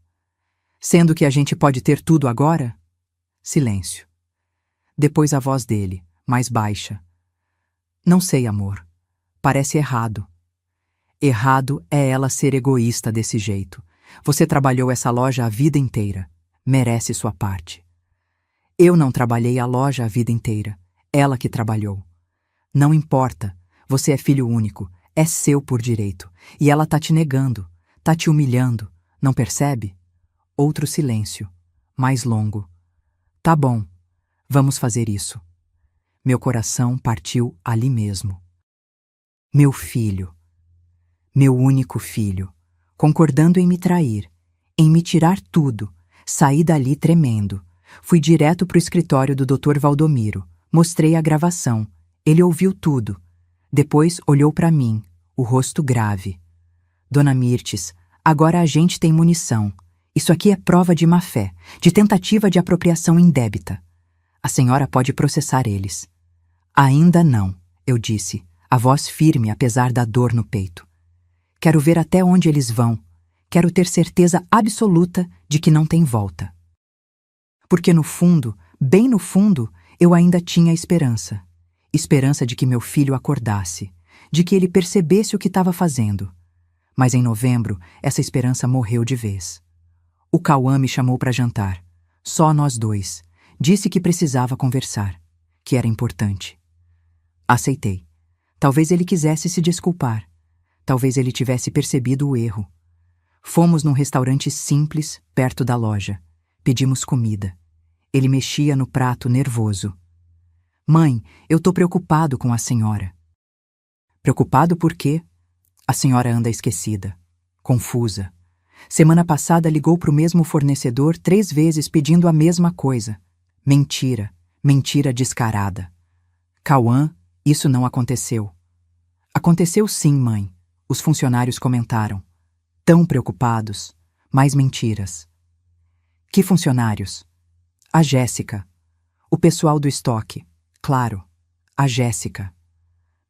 Sendo que a gente pode ter tudo agora? Silêncio. Depois a voz dele, mais baixa. Não sei, amor. Parece errado. Errado é ela ser egoísta desse jeito. Você trabalhou essa loja a vida inteira. Merece sua parte. Eu não trabalhei a loja a vida inteira. Ela que trabalhou. Não importa. Você é filho único. É seu por direito. E ela tá te negando. Tá te humilhando. Não percebe? Outro silêncio. Mais longo. Tá bom. Vamos fazer isso. Meu coração partiu ali mesmo. Meu filho. Meu único filho. Concordando em me trair. Em me tirar tudo. Saí dali tremendo. Fui direto pro escritório do Dr. Valdomiro. Mostrei a gravação. Ele ouviu tudo. Depois olhou para mim, o rosto grave. Dona Mirtes, agora a gente tem munição. Isso aqui é prova de má-fé, de tentativa de apropriação indébita. A senhora pode processar eles. Ainda não, eu disse, a voz firme apesar da dor no peito. Quero ver até onde eles vão. Quero ter certeza absoluta de que não tem volta. Porque no fundo, bem no fundo, eu ainda tinha esperança. Esperança de que meu filho acordasse, de que ele percebesse o que estava fazendo. Mas em novembro, essa esperança morreu de vez. O Cauã me chamou para jantar. Só nós dois. Disse que precisava conversar, que era importante. Aceitei. Talvez ele quisesse se desculpar. Talvez ele tivesse percebido o erro. Fomos num restaurante simples, perto da loja. Pedimos comida. Ele mexia no prato nervoso. Mãe, eu tô preocupado com a senhora. Preocupado por quê? A senhora anda esquecida, confusa. Semana passada ligou pro mesmo fornecedor 3 vezes pedindo a mesma coisa. Mentira, mentira descarada. Cauã, isso não aconteceu. Aconteceu sim, mãe. Os funcionários comentaram. Tão preocupados, mais mentiras. Que funcionários? A Jéssica. O pessoal do estoque. Claro, a Jéssica.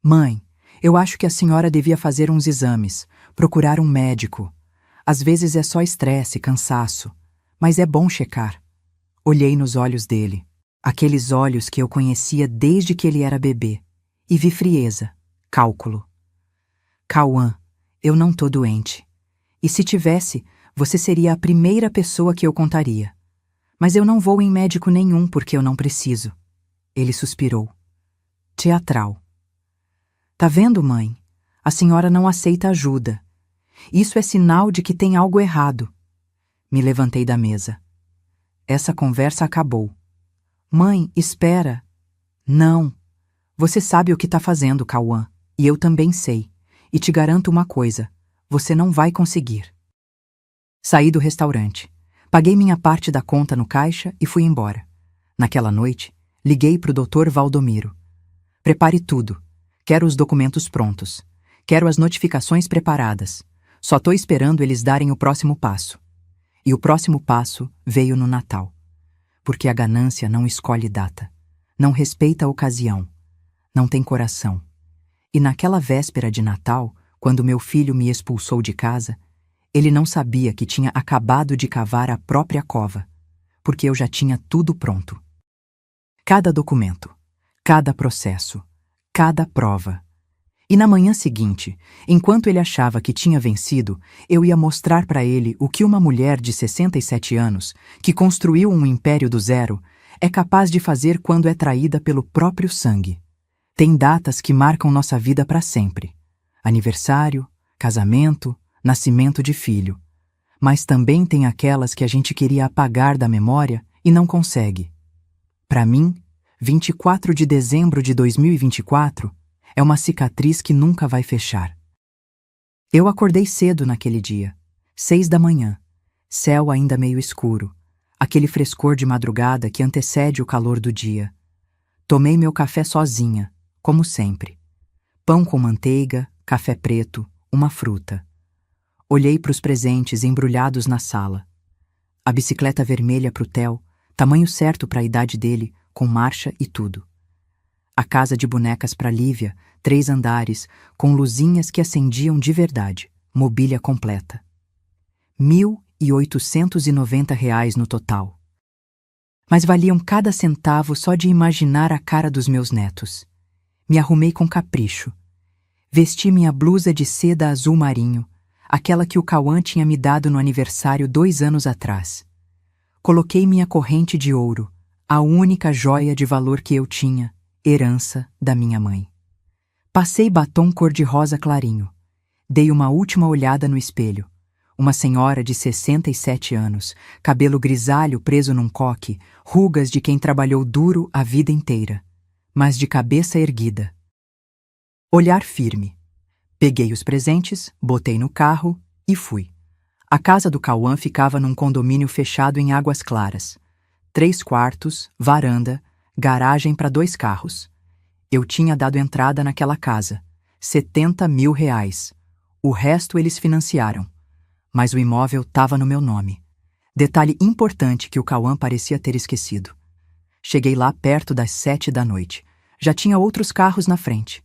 Mãe, eu acho que a senhora devia fazer uns exames, procurar um médico. Às vezes é só estresse, cansaço, mas é bom checar. Olhei nos olhos dele, aqueles olhos que eu conhecia desde que ele era bebê, e vi frieza, cálculo. Cauã, eu não tô doente. E se tivesse, você seria a primeira pessoa que eu contaria. Mas eu não vou em médico nenhum porque eu não preciso. Ele suspirou. Teatral. Tá vendo, mãe? A senhora não aceita ajuda. Isso é sinal de que tem algo errado. Me levantei da mesa. Essa conversa acabou. Mãe, espera. Não. Você sabe o que tá fazendo, Cauã. E eu também sei. E te garanto uma coisa. Você não vai conseguir. Saí do restaurante. Paguei minha parte da conta no caixa e fui embora. Naquela noite, liguei pro Dr. Valdomiro. Prepare tudo. Quero os documentos prontos. Quero as notificações preparadas. Só tô esperando eles darem o próximo passo. E o próximo passo veio no Natal. Porque a ganância não escolhe data. Não respeita a ocasião. Não tem coração. E naquela véspera de Natal, quando meu filho me expulsou de casa, ele não sabia que tinha acabado de cavar a própria cova. Porque eu já tinha tudo pronto. Cada documento, cada processo, cada prova. E na manhã seguinte, enquanto ele achava que tinha vencido, eu ia mostrar para ele o que uma mulher de 67 anos, que construiu um império do zero, é capaz de fazer quando é traída pelo próprio sangue. Tem datas que marcam nossa vida para sempre. Aniversário, casamento, nascimento de filho. Mas também tem aquelas que a gente queria apagar da memória e não consegue. Para mim, 24 de dezembro de 2024, é uma cicatriz que nunca vai fechar. Eu acordei cedo naquele dia, 6 da manhã, céu ainda meio escuro, aquele frescor de madrugada que antecede o calor do dia. Tomei meu café sozinha, como sempre. Pão com manteiga, café preto, uma fruta. Olhei para os presentes embrulhados na sala. A bicicleta vermelha pro Theo, tamanho certo para a idade dele, com marcha e tudo. A casa de bonecas para Lívia, 3 andares, com luzinhas que acendiam de verdade, mobília completa. R$ 1.890 no total. Mas valiam cada centavo só de imaginar a cara dos meus netos. Me arrumei com capricho. Vesti minha blusa de seda azul marinho, aquela que o Cauã tinha me dado no aniversário 2 anos atrás. Coloquei minha corrente de ouro, a única joia de valor que eu tinha, herança da minha mãe. Passei batom cor-de-rosa clarinho. Dei uma última olhada no espelho. Uma senhora de 67 anos, cabelo grisalho preso num coque, rugas de quem trabalhou duro a vida inteira, mas de cabeça erguida. Olhar firme. Peguei os presentes, botei no carro e fui. A casa do Cauã ficava num condomínio fechado em Águas Claras. 3 quartos, varanda, garagem para 2 carros. Eu tinha dado entrada naquela casa. R$ 70 mil. O resto eles financiaram. Mas o imóvel estava no meu nome. Detalhe importante que o Cauã parecia ter esquecido. Cheguei lá perto das 7 da noite. Já tinha outros carros na frente.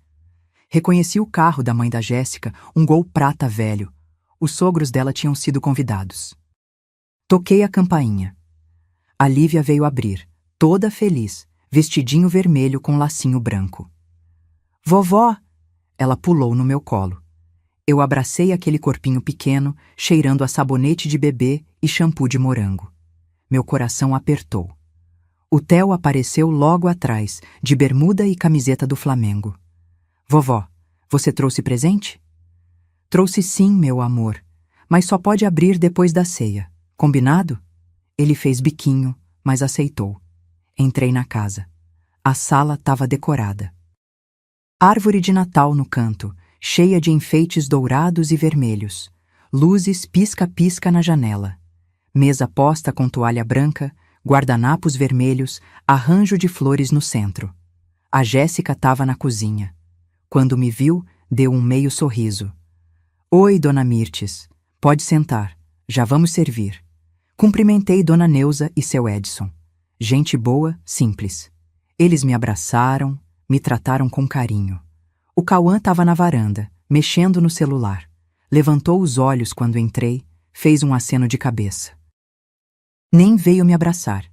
Reconheci o carro da mãe da Jéssica, um Gol prata velho. Os sogros dela tinham sido convidados. Toquei a campainha. A Lívia veio abrir, toda feliz, vestidinho vermelho com lacinho branco. Vovó! Ela pulou no meu colo. Eu abracei aquele corpinho pequeno, cheirando a sabonete de bebê e shampoo de morango. Meu coração apertou. O Theo apareceu logo atrás, de bermuda e camiseta do Flamengo. Vovó, você trouxe presente? Trouxe sim, meu amor, mas só pode abrir depois da ceia. Combinado? Ele fez biquinho, mas aceitou. Entrei na casa. A sala estava decorada. Árvore de Natal no canto, cheia de enfeites dourados e vermelhos. Luzes pisca-pisca na janela. Mesa posta com toalha branca, guardanapos vermelhos, arranjo de flores no centro. A Jéssica estava na cozinha. Quando me viu, deu um meio sorriso. Oi, dona Mirtes. Pode sentar. Já vamos servir. Cumprimentei dona Neuza e seu Edson. Gente boa, simples. Eles me abraçaram, me trataram com carinho. O Cauã estava na varanda, mexendo no celular. Levantou os olhos quando entrei, fez um aceno de cabeça. Nem veio me abraçar,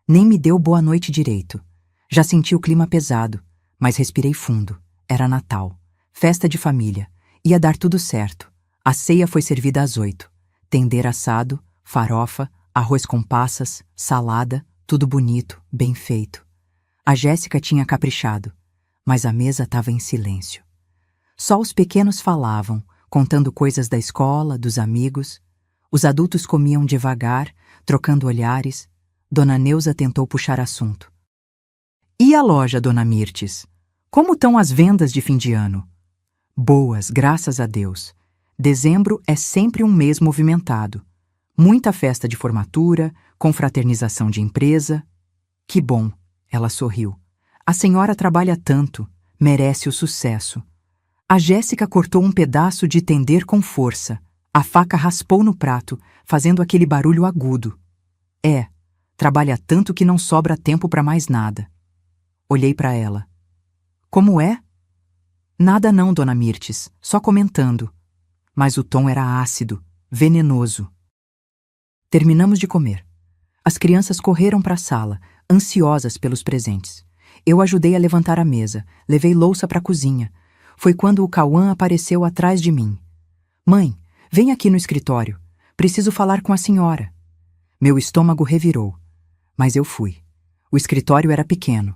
nem me deu boa noite direito. Já senti o clima pesado, mas respirei fundo. Era Natal, festa de família, ia dar tudo certo. A ceia foi servida às 8. Tender assado, farofa, arroz com passas, salada, tudo bonito, bem feito. A Jéssica tinha caprichado, mas a mesa estava em silêncio. Só os pequenos falavam, contando coisas da escola, dos amigos. Os adultos comiam devagar, trocando olhares. Dona Neuza tentou puxar assunto. E a loja, dona Mirtes? Como estão as vendas de fim de ano? Boas, graças a Deus. Dezembro é sempre um mês movimentado. Muita festa de formatura, confraternização de empresa. Que bom, ela sorriu. A senhora trabalha tanto, merece o sucesso. A Jéssica cortou um pedaço de tender com força. A faca raspou no prato, fazendo aquele barulho agudo. Trabalha tanto que não sobra tempo para mais nada. Olhei para ela. Como é? Nada não, dona Mirtes, só comentando. Mas o tom era ácido, venenoso. Terminamos de comer. As crianças correram para a sala, ansiosas pelos presentes. Eu ajudei a levantar a mesa, levei louça para a cozinha. Foi quando o Cauã apareceu atrás de mim. Mãe, vem aqui no escritório. Preciso falar com a senhora. Meu estômago revirou. Mas eu fui. O escritório era pequeno.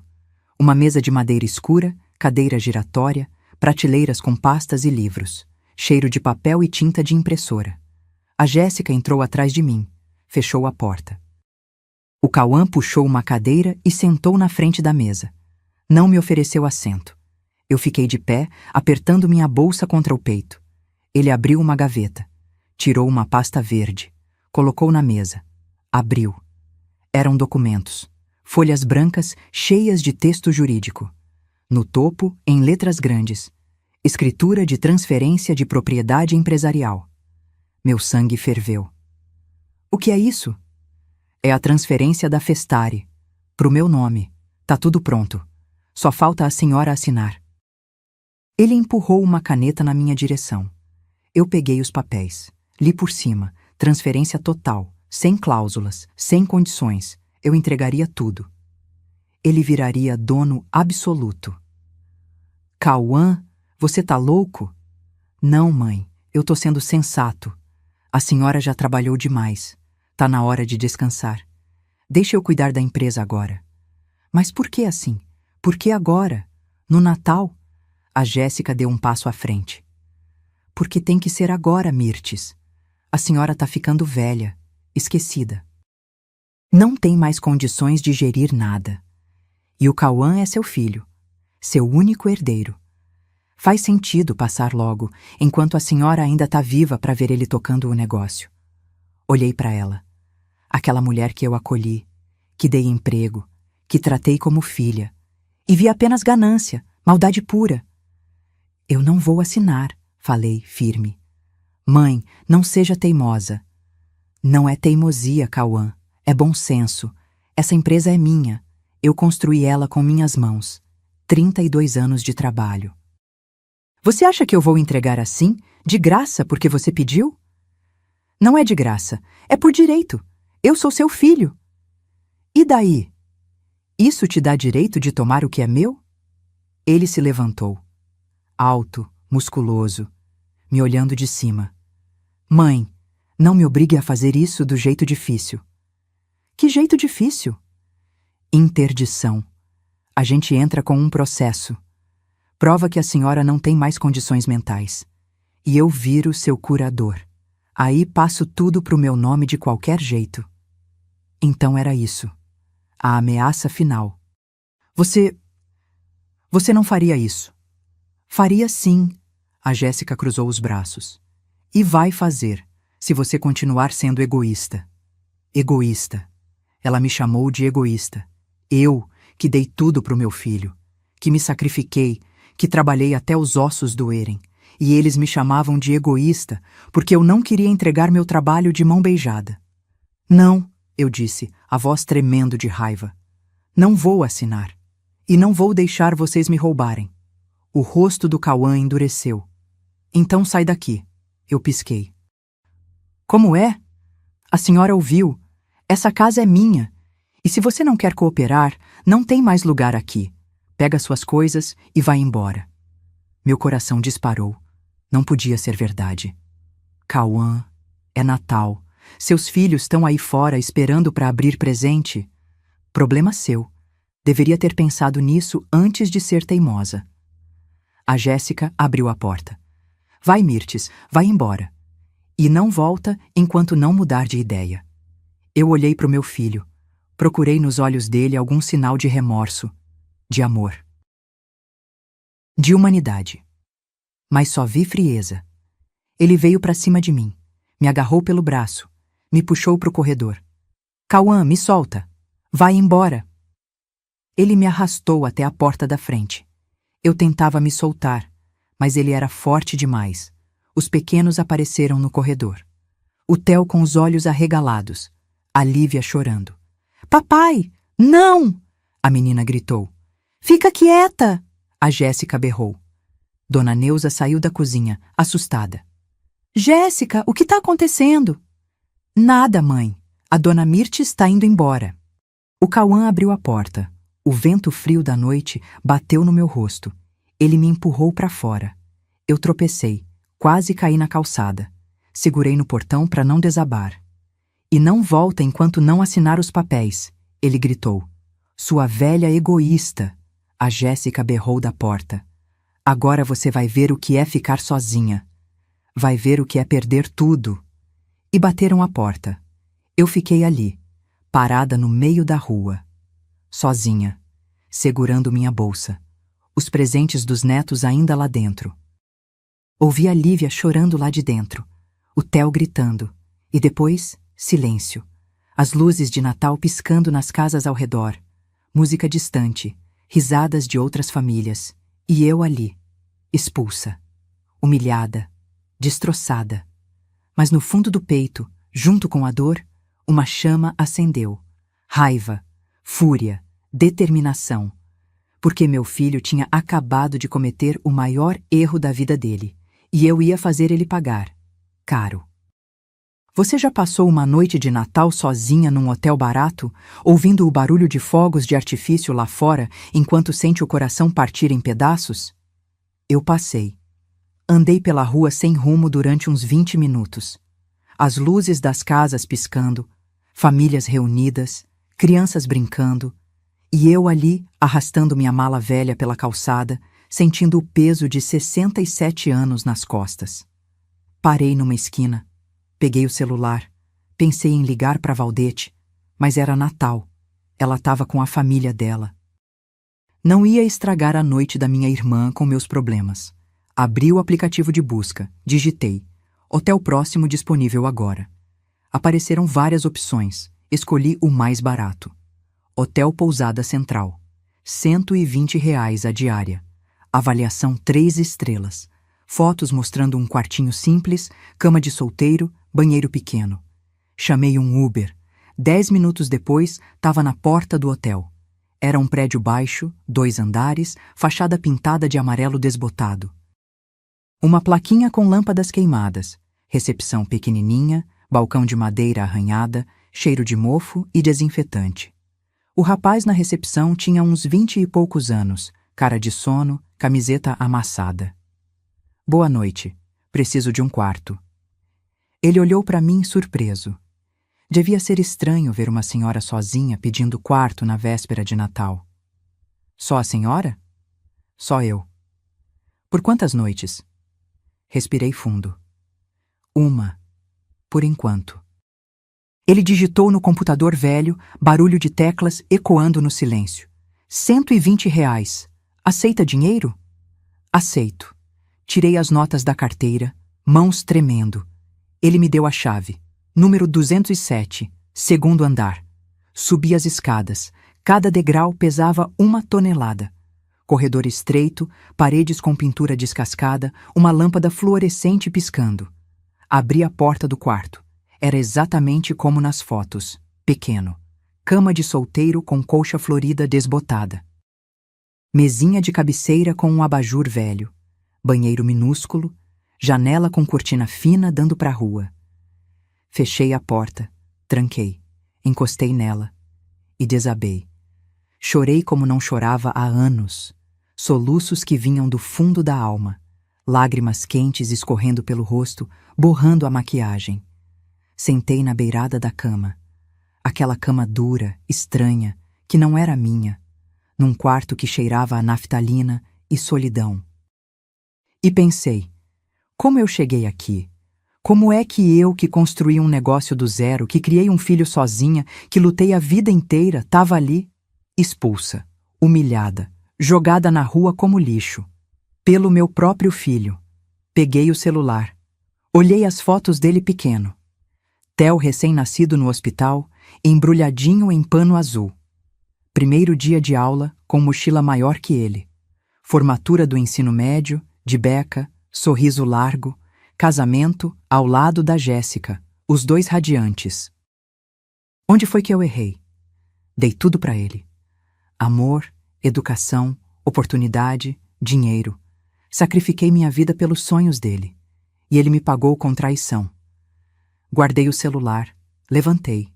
Uma mesa de madeira escura, cadeira giratória, prateleiras com pastas e livros, cheiro de papel e tinta de impressora. A Jéssica entrou atrás de mim, fechou a porta. O Cauã puxou uma cadeira e sentou na frente da mesa. Não me ofereceu assento. Eu fiquei de pé, apertando minha bolsa contra o peito. Ele abriu uma gaveta. Tirou uma pasta verde. Colocou na mesa. Abriu. Eram documentos. Folhas brancas cheias de texto jurídico. No topo, em letras grandes, escritura de transferência de propriedade empresarial. Meu sangue ferveu. O que é isso? É a transferência da Festare. Pro meu nome. Tá tudo pronto. Só falta a senhora assinar. Ele empurrou uma caneta na minha direção. Eu peguei os papéis. Li por cima. Transferência total. Sem cláusulas. Sem condições. Eu entregaria tudo. Ele viraria dono absoluto. Cauã, você tá louco? Não, mãe. Eu tô sendo sensato. A senhora já trabalhou demais. Tá na hora de descansar. Deixa eu cuidar da empresa agora. Mas por que assim? Por que agora? No Natal? A Jéssica deu um passo à frente. Porque tem que ser agora, Mirtes. A senhora tá ficando velha, esquecida. Não tem mais condições de gerir nada. E o Cauã é seu filho, seu único herdeiro. Faz sentido passar logo, enquanto a senhora ainda tá viva para ver ele tocando o negócio. Olhei para ela. Aquela mulher que eu acolhi, que dei emprego, que tratei como filha. E vi apenas ganância, maldade pura. Eu não vou assinar, falei, firme. Mãe, não seja teimosa. Não é teimosia, Cauã. É bom senso. Essa empresa é minha. Eu construí ela com minhas mãos. 32 anos de trabalho. Você acha que eu vou entregar assim, de graça, porque você pediu? Não é de graça. É por direito. Eu sou seu filho. E daí? Isso te dá direito de tomar o que é meu? Ele se levantou. Alto, musculoso, me olhando de cima. Mãe, não me obrigue a fazer isso do jeito difícil. Que jeito difícil? Interdição. A gente entra com um processo. Prova que a senhora não tem mais condições mentais. E eu viro seu curador. Aí passo tudo pro meu nome de qualquer jeito. Então era isso. A ameaça final. Você não faria isso. Faria sim. A Jéssica cruzou os braços. E vai fazer, se você continuar sendo egoísta. Egoísta. Ela me chamou de egoísta. Eu, que dei tudo pro meu filho, que me sacrifiquei, que trabalhei até os ossos doerem, e eles me chamavam de egoísta porque eu não queria entregar meu trabalho de mão beijada. Não, eu disse, a voz tremendo de raiva. Não vou assinar. E não vou deixar vocês me roubarem. O rosto do Cauã endureceu. Então sai daqui. Eu pisquei. Como é? A senhora ouviu. Essa casa é minha. E se você não quer cooperar, não tem mais lugar aqui. Pega suas coisas e vai embora. Meu coração disparou. Não podia ser verdade. Cauã, é Natal. Seus filhos estão aí fora esperando para abrir presente. Problema seu. Deveria ter pensado nisso antes de ser teimosa. A Jéssica abriu a porta. Vai, Mirtes, vai embora. E não volta enquanto não mudar de ideia. Eu olhei para o meu filho. Procurei nos olhos dele algum sinal de remorso, de amor, de humanidade. Mas só vi frieza. Ele veio para cima de mim, me agarrou pelo braço, me puxou para o corredor. Cauã, me solta. Vai embora. Ele me arrastou até a porta da frente. Eu tentava me soltar, mas ele era forte demais. Os pequenos apareceram no corredor. O Theo com os olhos arregalados. A Lívia chorando. Papai, não! A menina gritou. Fica quieta! A Jéssica berrou. Dona Neuza saiu da cozinha, assustada. Jéssica, o que está acontecendo? Nada, mãe. A dona Mirtes está indo embora. O Cauã abriu a porta. O vento frio da noite bateu no meu rosto. Ele me empurrou para fora. Eu tropecei, quase caí na calçada. Segurei no portão para não desabar. E não volta enquanto não assinar os papéis, ele gritou. Sua velha egoísta. A Jéssica berrou da porta. Agora você vai ver o que é ficar sozinha. Vai ver o que é perder tudo. E bateram a porta. Eu fiquei ali, parada no meio da rua, sozinha, segurando minha bolsa, os presentes dos netos ainda lá dentro. Ouvi a Lívia chorando lá de dentro, o Theo gritando, e depois, silêncio. As luzes de Natal piscando nas casas ao redor, música distante, risadas de outras famílias, e eu ali, expulsa, humilhada, destroçada. Mas no fundo do peito, junto com a dor, uma chama acendeu. Raiva, fúria, determinação. Porque meu filho tinha acabado de cometer o maior erro da vida dele, e eu ia fazer ele pagar. Caro. Você já passou uma noite de Natal sozinha num hotel barato, ouvindo o barulho de fogos de artifício lá fora enquanto sente o coração partir em pedaços? Eu passei. Andei pela rua sem rumo durante uns 20 minutos. As luzes das casas piscando, famílias reunidas, crianças brincando, e eu ali arrastando minha mala velha pela calçada, sentindo o peso de 67 anos nas costas. Parei numa esquina. Peguei o celular, pensei em ligar para Valdete, mas era Natal. Ela estava com a família dela. Não ia estragar a noite da minha irmã com meus problemas. Abri o aplicativo de busca, digitei. Hotel próximo disponível agora. Apareceram várias opções. Escolhi o mais barato. Hotel Pousada Central. R$ 120 a diária. Avaliação 3 estrelas. Fotos mostrando um quartinho simples, cama de solteiro, banheiro pequeno. Chamei um Uber. 10 minutos depois, estava na porta do hotel. Era um prédio baixo, 2 andares, fachada pintada de amarelo desbotado. Uma plaquinha com lâmpadas queimadas, recepção pequenininha, balcão de madeira arranhada, cheiro de mofo e desinfetante. O rapaz na recepção tinha uns 20 e poucos anos, cara de sono, camiseta amassada. Boa noite. Preciso de um quarto. Ele olhou para mim surpreso. Devia ser estranho ver uma senhora sozinha pedindo quarto na véspera de Natal. Só a senhora? Só eu. Por quantas noites? Respirei fundo. Uma. Por enquanto. Ele digitou no computador velho, barulho de teclas ecoando no silêncio. R$ 120. Aceita dinheiro? Aceito. Tirei as notas da carteira, mãos tremendo. Ele me deu a chave. Número 207, segundo andar. Subi as escadas. Cada degrau pesava 1 tonelada. Corredor estreito, paredes com pintura descascada, uma lâmpada fluorescente piscando. Abri a porta do quarto. Era exatamente como nas fotos. Pequeno. Cama de solteiro com colcha florida desbotada. Mesinha de cabeceira com um abajur velho. Banheiro minúsculo, janela com cortina fina dando para a rua. Fechei a porta, tranquei, encostei nela e desabei. Chorei como não chorava há anos, soluços que vinham do fundo da alma, lágrimas quentes escorrendo pelo rosto, borrando a maquiagem. Sentei na beirada da cama, aquela cama dura, estranha, que não era minha, num quarto que cheirava a naftalina e solidão. E pensei, como eu cheguei aqui? Como é que eu, que construí um negócio do zero, que criei um filho sozinha, que lutei a vida inteira, estava ali, expulsa, humilhada, jogada na rua como lixo, pelo meu próprio filho. Peguei o celular. Olhei as fotos dele pequeno. Theo recém-nascido no hospital, embrulhadinho em pano azul. Primeiro dia de aula, com mochila maior que ele. Formatura do ensino médio, de beca, sorriso largo, casamento ao lado da Jéssica, os dois radiantes. Onde foi que eu errei? Dei tudo para ele. Amor, educação, oportunidade, dinheiro. Sacrifiquei minha vida pelos sonhos dele. E ele me pagou com traição. Guardei o celular, levantei.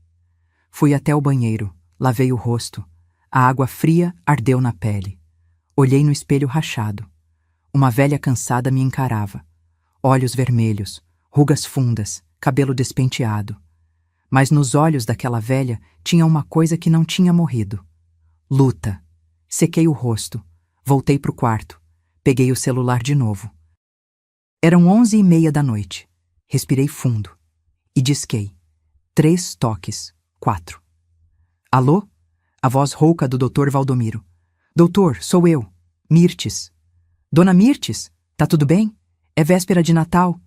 Fui até o banheiro, lavei o rosto. A água fria ardeu na pele. Olhei no espelho rachado. Uma velha cansada me encarava. Olhos vermelhos, rugas fundas, cabelo despenteado. Mas nos olhos daquela velha tinha uma coisa que não tinha morrido. Luta. Sequei o rosto. Voltei pro quarto. Peguei o celular de novo. Eram 11h30 da noite. Respirei fundo. E disquei. 3 toques. 4. Alô? A voz rouca do Dr. Valdomiro. Doutor, sou eu. Mirtes. Dona Mirtes? Tá tudo bem? É véspera de Natal.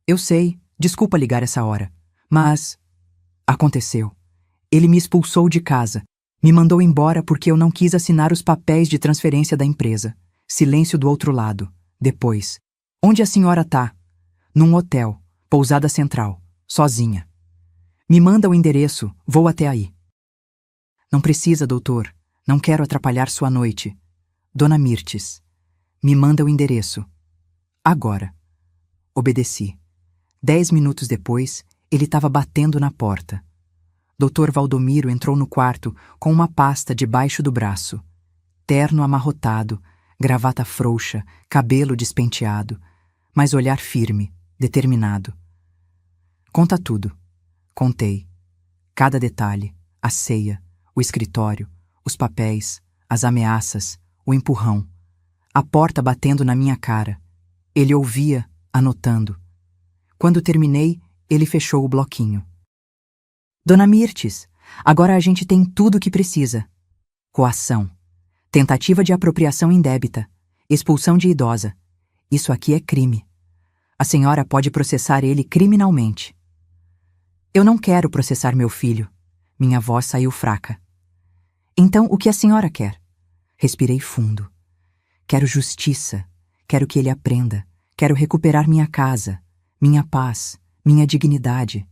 Eu sei, desculpa ligar essa hora. Mas... aconteceu. Ele me expulsou de casa. Me mandou embora porque eu não quis assinar os papéis de transferência da empresa. Silêncio do outro lado. Depois. Onde a senhora tá? Num hotel. Pousada Central. Sozinha. Me manda o endereço. Vou até aí. Não precisa, doutor. Não quero atrapalhar sua noite. Dona Mirtes. Me manda o endereço. Agora. Obedeci. 10 minutos depois, ele estava batendo na porta. Dr. Valdomiro entrou no quarto com uma pasta debaixo do braço. Terno amarrotado, gravata frouxa, cabelo despenteado, mas olhar firme, determinado. Conta tudo. Contei. Cada detalhe, a ceia, o escritório, os papéis, as ameaças, o empurrão, a porta batendo na minha cara. Ele ouvia, anotando. Quando terminei, ele fechou o bloquinho. Dona Mirtes, agora a gente tem tudo o que precisa. Coação, tentativa de apropriação indébita, expulsão de idosa. Isso aqui é crime. A senhora pode processar ele criminalmente. Eu não quero processar meu filho. Minha voz saiu fraca. Então, o que a senhora quer? Respirei fundo. Quero justiça. Quero que ele aprenda. Quero recuperar minha casa, minha paz, minha dignidade.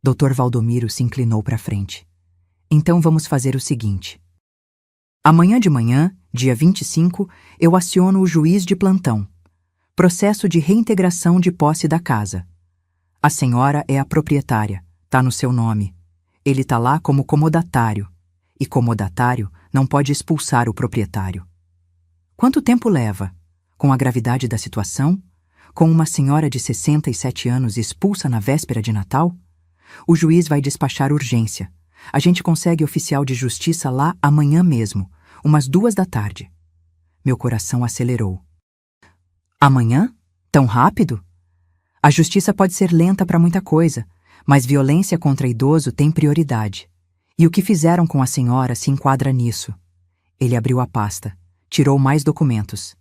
Dr. Valdomiro se inclinou para frente. Então vamos fazer o seguinte. Amanhã de manhã, dia 25, eu aciono o juiz de plantão. Processo de reintegração de posse da casa. A senhora é a proprietária, tá no seu nome. Ele tá lá como comodatário. E comodatário não pode expulsar o proprietário. Quanto tempo leva? Com a gravidade da situação? Com uma senhora de 67 anos expulsa na véspera de Natal? O juiz vai despachar urgência. A gente consegue oficial de justiça lá amanhã mesmo, umas 2 da tarde. Meu coração acelerou. Amanhã? Tão rápido? A justiça pode ser lenta para muita coisa, mas violência contra idoso tem prioridade. E o que fizeram com a senhora se enquadra nisso. Ele abriu a pasta, tirou mais documentos.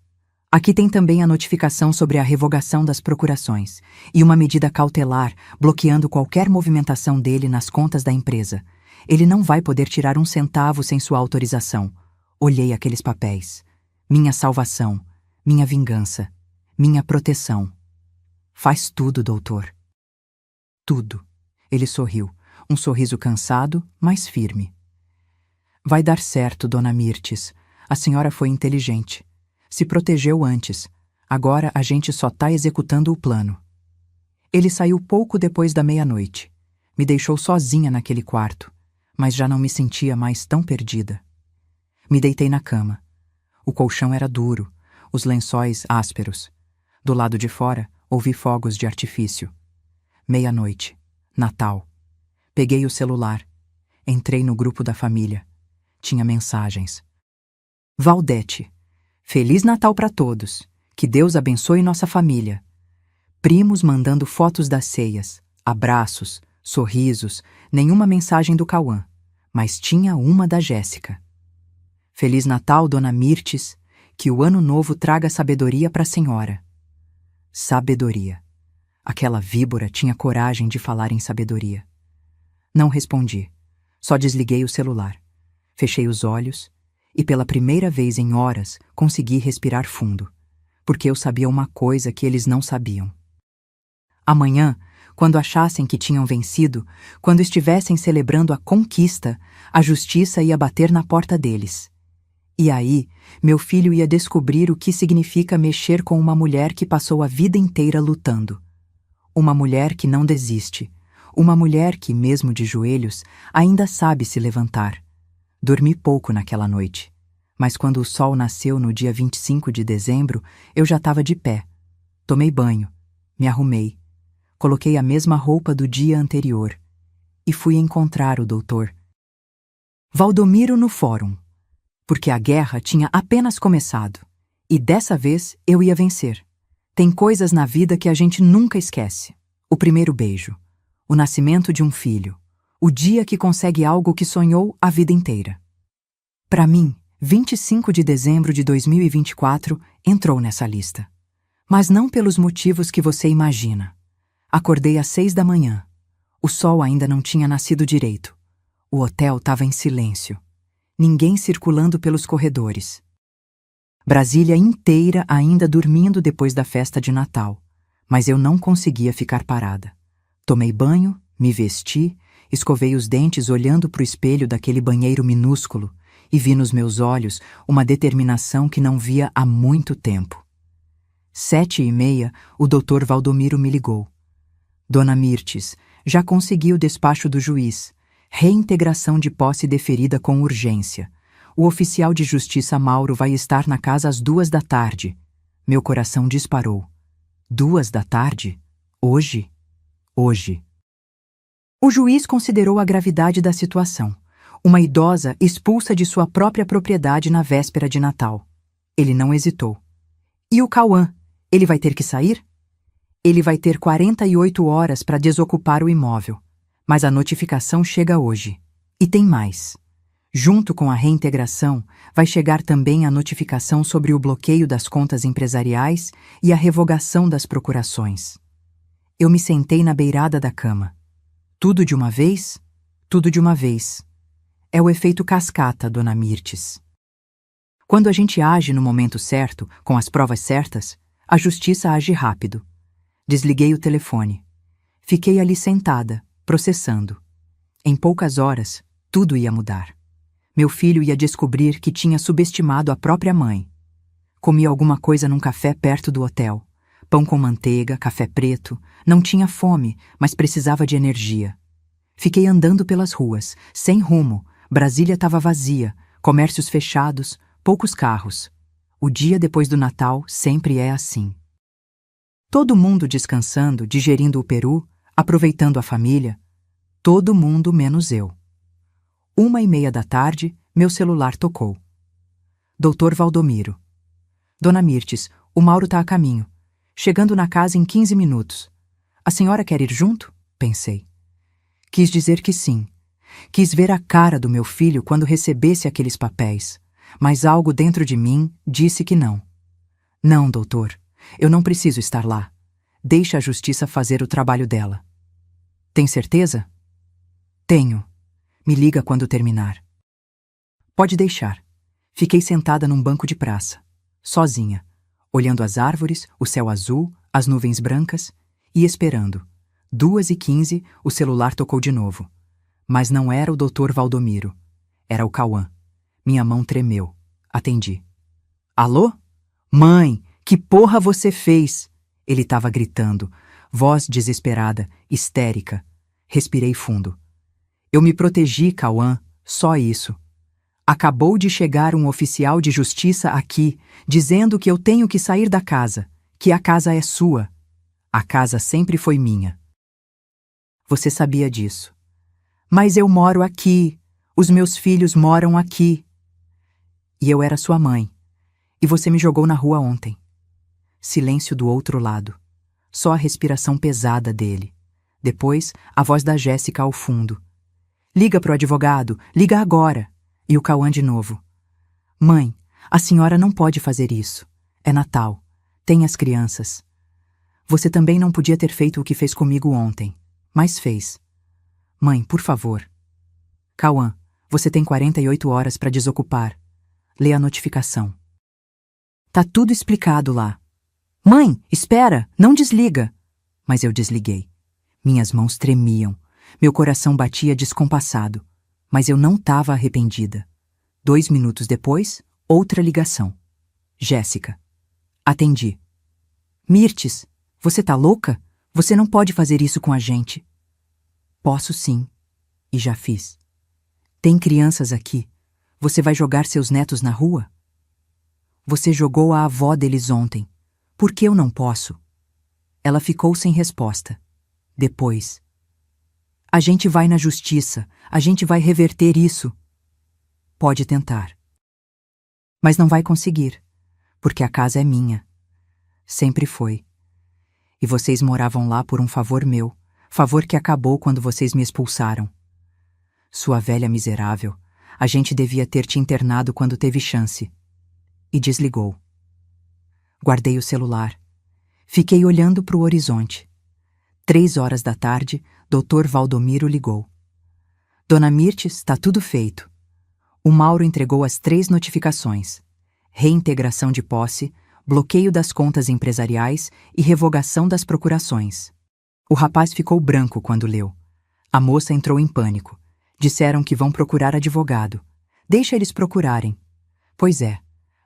Aqui tem também a notificação sobre a revogação das procurações e uma medida cautelar bloqueando qualquer movimentação dele nas contas da empresa. Ele não vai poder tirar um centavo sem sua autorização. Olhei aqueles papéis. Minha salvação, minha vingança, minha proteção. Faz tudo, doutor. Tudo. Ele sorriu, um sorriso cansado, mas firme. Vai dar certo, dona Mirtes. A senhora foi inteligente. Se protegeu antes. Agora a gente só tá executando o plano. Ele saiu pouco depois da meia-noite. Me deixou sozinha naquele quarto, mas já não me sentia mais tão perdida. Me deitei na cama. O colchão era duro, os lençóis ásperos. Do lado de fora, ouvi fogos de artifício. Meia-noite. Natal. Peguei o celular. Entrei no grupo da família. Tinha mensagens. Valdete. Feliz Natal para todos. Que Deus abençoe nossa família. Primos mandando fotos das ceias, abraços, sorrisos, nenhuma mensagem do Cauã, mas tinha uma da Jéssica. Feliz Natal, dona Mirtes, que o ano novo traga sabedoria para a senhora. Sabedoria. Aquela víbora tinha coragem de falar em sabedoria. Não respondi. Só desliguei o celular. Fechei os olhos e pela primeira vez em horas consegui respirar fundo, porque eu sabia uma coisa que eles não sabiam. Amanhã, quando achassem que tinham vencido, quando estivessem celebrando a conquista, a justiça ia bater na porta deles. E aí, meu filho ia descobrir o que significa mexer com uma mulher que passou a vida inteira lutando. Uma mulher que não desiste. Uma mulher que, mesmo de joelhos, ainda sabe se levantar. Dormi pouco naquela noite, mas quando o sol nasceu no dia 25 de dezembro, eu já estava de pé. Tomei banho, me arrumei, coloquei a mesma roupa do dia anterior e fui encontrar o doutor Valdomiro no fórum, porque a guerra tinha apenas começado e dessa vez eu ia vencer. Tem coisas na vida que a gente nunca esquece. O primeiro beijo, o nascimento de um filho, O dia que consegue algo que sonhou a vida inteira. Para mim, 25 de dezembro de 2024 entrou nessa lista. Mas não pelos motivos que você imagina. Acordei às 6 da manhã. O sol ainda não tinha nascido direito. O hotel estava em silêncio. Ninguém circulando pelos corredores. Brasília inteira ainda dormindo depois da festa de Natal. Mas eu não conseguia ficar parada. Tomei banho, me vesti, escovei os dentes olhando para o espelho daquele banheiro minúsculo e vi nos meus olhos uma determinação que não via há muito tempo. 7h30, o Dr. Valdomiro me ligou. Dona Mirtes, já consegui o despacho do juiz. Reintegração de posse deferida com urgência. O oficial de justiça Mauro vai estar na casa às 2 da tarde. Meu coração disparou. 2 da tarde? Hoje? Hoje. O juiz considerou a gravidade da situação. Uma idosa expulsa de sua própria propriedade na véspera de Natal. Ele não hesitou. E o Cauã? Ele vai ter que sair? Ele vai ter 48 horas para desocupar o imóvel. Mas a notificação chega hoje. E tem mais. Junto com a reintegração, vai chegar também a notificação sobre o bloqueio das contas empresariais e a revogação das procurações. Eu me sentei na beirada da cama. Tudo de uma vez? Tudo de uma vez. É o efeito cascata, Dona Mirtes. Quando a gente age no momento certo, com as provas certas, a justiça age rápido. Desliguei o telefone. Fiquei ali sentada, processando. Em poucas horas, tudo ia mudar. Meu filho ia descobrir que tinha subestimado a própria mãe. Comi alguma coisa num café perto do hotel. Pão com manteiga, café preto. Não tinha fome, mas precisava de energia. Fiquei andando pelas ruas, sem rumo. Brasília estava vazia, comércios fechados, poucos carros. O dia depois do Natal sempre é assim. Todo mundo descansando, digerindo o peru, aproveitando a família. Todo mundo menos eu. 1h30 da tarde, meu celular tocou. Doutor Valdomiro. Dona Mirtes, o Mauro está a caminho. Chegando na casa em 15 minutos. A senhora quer ir junto? Pensei. Quis dizer que sim. Quis ver a cara do meu filho quando recebesse aqueles papéis. Mas algo dentro de mim disse que não. Não, doutor. Eu não preciso estar lá. Deixe a justiça fazer o trabalho dela. Tem certeza? Tenho. Me liga quando terminar. Pode deixar. Fiquei sentada num banco de praça, sozinha, olhando as árvores, o céu azul, as nuvens brancas e esperando. 2h15, o celular tocou de novo. Mas não era o Dr. Valdomiro. Era o Cauã. Minha mão tremeu. Atendi. Alô? Mãe, que porra você fez? Ele estava gritando, voz desesperada, histérica. Respirei fundo. Eu me protegi, Cauã, só isso. Acabou de chegar um oficial de justiça aqui, dizendo que eu tenho que sair da casa, que a casa é sua. A casa sempre foi minha. Você sabia disso. Mas eu moro aqui, os meus filhos moram aqui. E eu era sua mãe, e você me jogou na rua ontem. Silêncio do outro lado, só a respiração pesada dele. Depois, a voz da Jéssica ao fundo. Liga pro advogado, liga agora. E o Cauã de novo. Mãe, a senhora não pode fazer isso. É Natal. Tem as crianças. Você também não podia ter feito o que fez comigo ontem. Mas fez. Mãe, por favor. Cauã, você tem 48 horas para desocupar. Lê a notificação. Tá tudo explicado lá. Mãe, espera, não desliga. Mas eu desliguei. Minhas mãos tremiam. Meu coração batia descompassado. Mas eu não estava arrependida. 2 minutos depois, outra ligação. Jéssica. Atendi. Mirtes, você tá louca? Você não pode fazer isso com a gente. Posso sim. E já fiz. Tem crianças aqui. Você vai jogar seus netos na rua? Você jogou a avó deles ontem. Por que eu não posso? Ela ficou sem resposta. Depois. A gente vai na justiça. A gente vai reverter isso. Pode tentar. Mas não vai conseguir. Porque a casa é minha. Sempre foi. E vocês moravam lá por um favor meu. Favor que acabou quando vocês me expulsaram. Sua velha miserável, a gente devia ter te internado quando teve chance. E desligou. Guardei o celular. Fiquei olhando para o horizonte. 3 horas da tarde, Dr. Valdomiro ligou. Dona Mirtes, tá tudo feito. O Mauro entregou as 3 notificações: reintegração de posse, bloqueio das contas empresariais e revogação das procurações. O rapaz ficou branco quando leu. A moça entrou em pânico. Disseram que vão procurar advogado. Deixa eles procurarem. Pois é,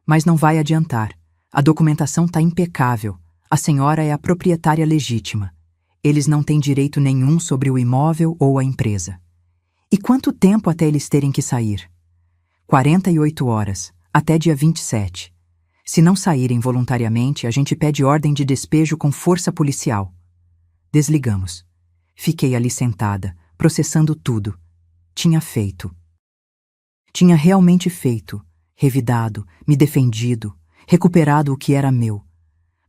mas não vai adiantar. A documentação tá impecável. A senhora é a proprietária legítima. Eles não têm direito nenhum sobre o imóvel ou a empresa. E quanto tempo até eles terem que sair? 48 horas, até dia 27. Se não saírem voluntariamente, a gente pede ordem de despejo com força policial. Desligamos. Fiquei ali sentada, processando tudo. Tinha feito. Tinha realmente feito, revidado, me defendido, recuperado o que era meu.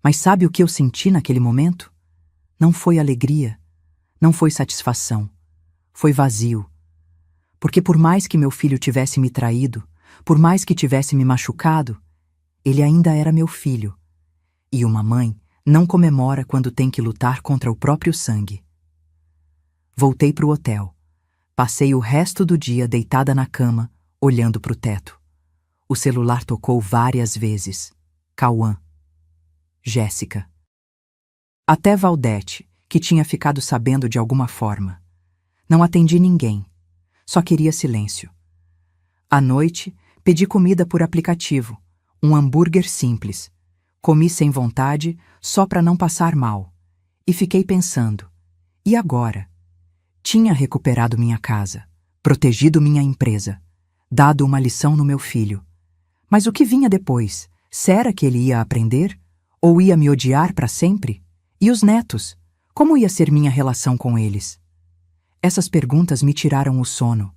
Mas sabe o que eu senti naquele momento? Não foi alegria, não foi satisfação, foi vazio. Porque por mais que meu filho tivesse me traído, por mais que tivesse me machucado, ele ainda era meu filho. E uma mãe não comemora quando tem que lutar contra o próprio sangue. Voltei para o hotel. Passei o resto do dia deitada na cama, olhando para o teto. O celular tocou várias vezes. Cauã. Jéssica. Até Valdete, que tinha ficado sabendo de alguma forma. Não atendi ninguém. Só queria silêncio. À noite, pedi comida por aplicativo. Um hambúrguer simples. Comi sem vontade, só para não passar mal. E fiquei pensando. E agora? Tinha recuperado minha casa, protegido minha empresa, dado uma lição no meu filho. Mas o que vinha depois? Será que ele ia aprender? Ou ia me odiar para sempre? E os netos? Como ia ser minha relação com eles? Essas perguntas me tiraram o sono.